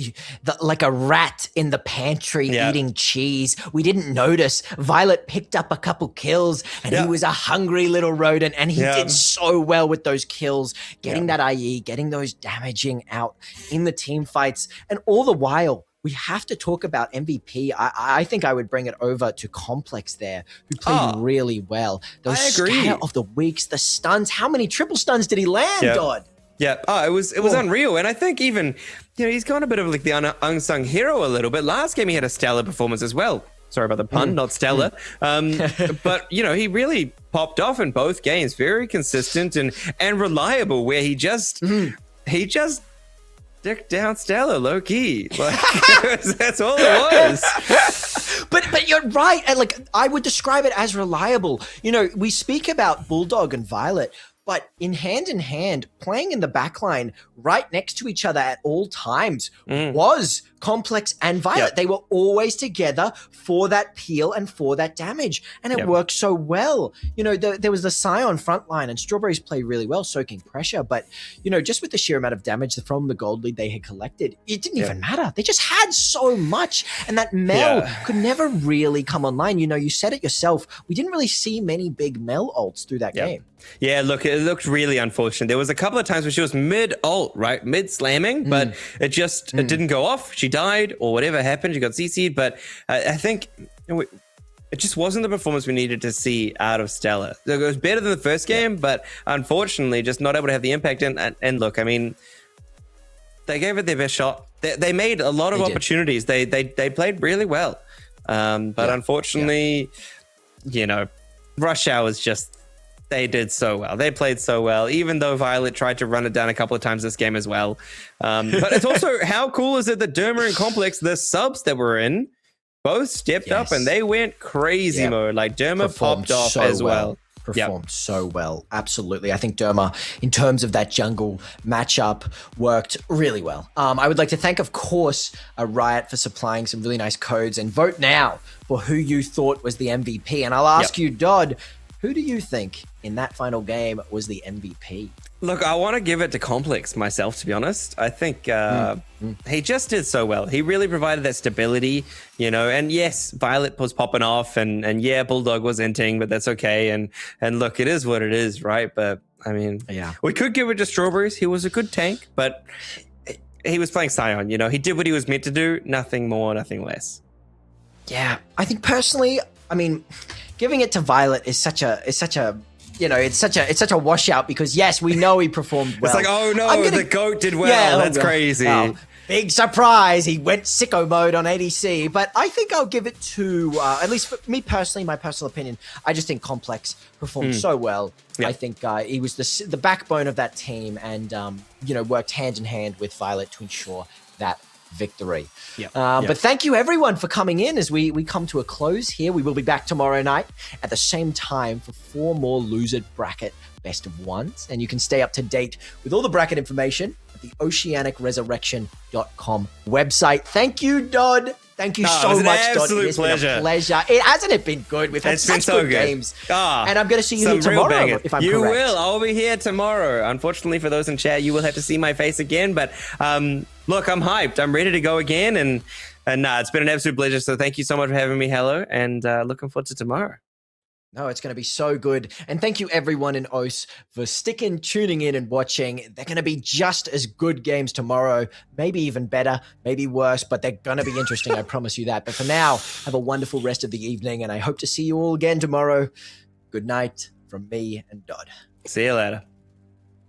like a rat in the pantry eating cheese. We didn't notice. Violet picked up a couple kills, and he was a hungry little rodent, and he did so well with those kills, getting that IE, getting those damaging out in the team fights. And all the while, we have to talk about MVP. I think I would bring it over to Complex there, who played really well. Those scatter of the weeks, the stuns. How many triple stuns did he land, Dodd? Yeah. It was unreal. And I think even, he's gone a bit of like the unsung hero a little bit. Last game he had a stellar performance as well. Sorry about the pun, not stellar. But, he really popped off in both games. Very consistent and reliable, where he just dicked down Stellar low key. Like, that's all it was. But you're right. And I would describe it as reliable. We speak about Bulldog and Violet, but in hand, playing in the backline right next to each other at all times was Complex and Violet. Yep. They were always together for that peel and for that damage, and it worked so well. You know, there was the Scion front line, and Strawberries played really well, soaking pressure, but, you know, just with the sheer amount of damage from the gold lead they had collected, it didn't even matter. They just had so much, and that Mel could never really come online. You know, you said it yourself. We didn't really see many big Mel ults through that game. Yeah, look, it looked really unfortunate. There was a couple of times where she was mid-ult, right? Mid-slamming, but it just it didn't go off. She died or whatever happened. She got CC'd, but I think it just wasn't the performance we needed to see out of Stella. It was better than the first game, but unfortunately just not able to have the impact. And look, I mean, they gave it their best shot. They made a lot of opportunities. They played really well. But unfortunately, you know, Rush Hour was just... They did so well. They played so well, even though Violet tried to run it down a couple of times this game as well. But it's also, how cool is it that Derma and Complex, the subs that were in, both stepped up and they went crazy mode. Like Derma popped off so as well. Performed so well. Absolutely. I think Derma, in terms of that jungle matchup, worked really well. I would like to thank, of course, Riot for supplying some really nice codes, and vote now for who you thought was the MVP. And I'll ask you, Dodd, who do you think in that final game was the MVP? Look, I want to give it to Complex myself, to be honest. I think he just did so well. He really provided that stability, you know, and yes, Violet was popping off and yeah, Bulldog was inting, but that's okay. And look, it is what it is, right? But I mean, we could give it to Strawberries. He was a good tank, but he was playing Scion, you know, he did what he was meant to do, nothing more, nothing less. Yeah, I think personally, I mean, giving it to Violet is such a you know, it's such a washout, because yes, we know he performed well. It's like, oh no, the GOAT did well. Yeah, that's crazy. Oh, big surprise. He went sicko mode on ADC, but I think I'll give it to, at least for me personally, my personal opinion, I just think Complex performed so well. I think he was the backbone of that team, and, you know, worked hand in hand with Violet to ensure that victory. But thank you everyone for coming in as we come to a close here. We will be back tomorrow night at the same time for 4 more loser bracket best of ones, and you can stay up to date with all the bracket information at the oceanicresurrection.com website. Thank you, Dodd. Thank you so much, Dodd. It's been a pleasure. Hasn't it been good? We've had such good games. And I'm going to see you here tomorrow, if I'm correct. You will. I'll be here tomorrow. Unfortunately, for those in chat, you will have to see my face again. But look, I'm hyped. I'm ready to go again. And it's been an absolute pleasure. So thank you so much for having me. Hello. And looking forward to tomorrow. No, it's going to be so good. And thank you everyone in OS for tuning in and watching. They're going to be just as good games tomorrow, maybe even better, maybe worse, but they're going to be interesting. I promise you that. But for now, have a wonderful rest of the evening, and I hope to see you all again tomorrow. Good night from me and Dodd. See you later.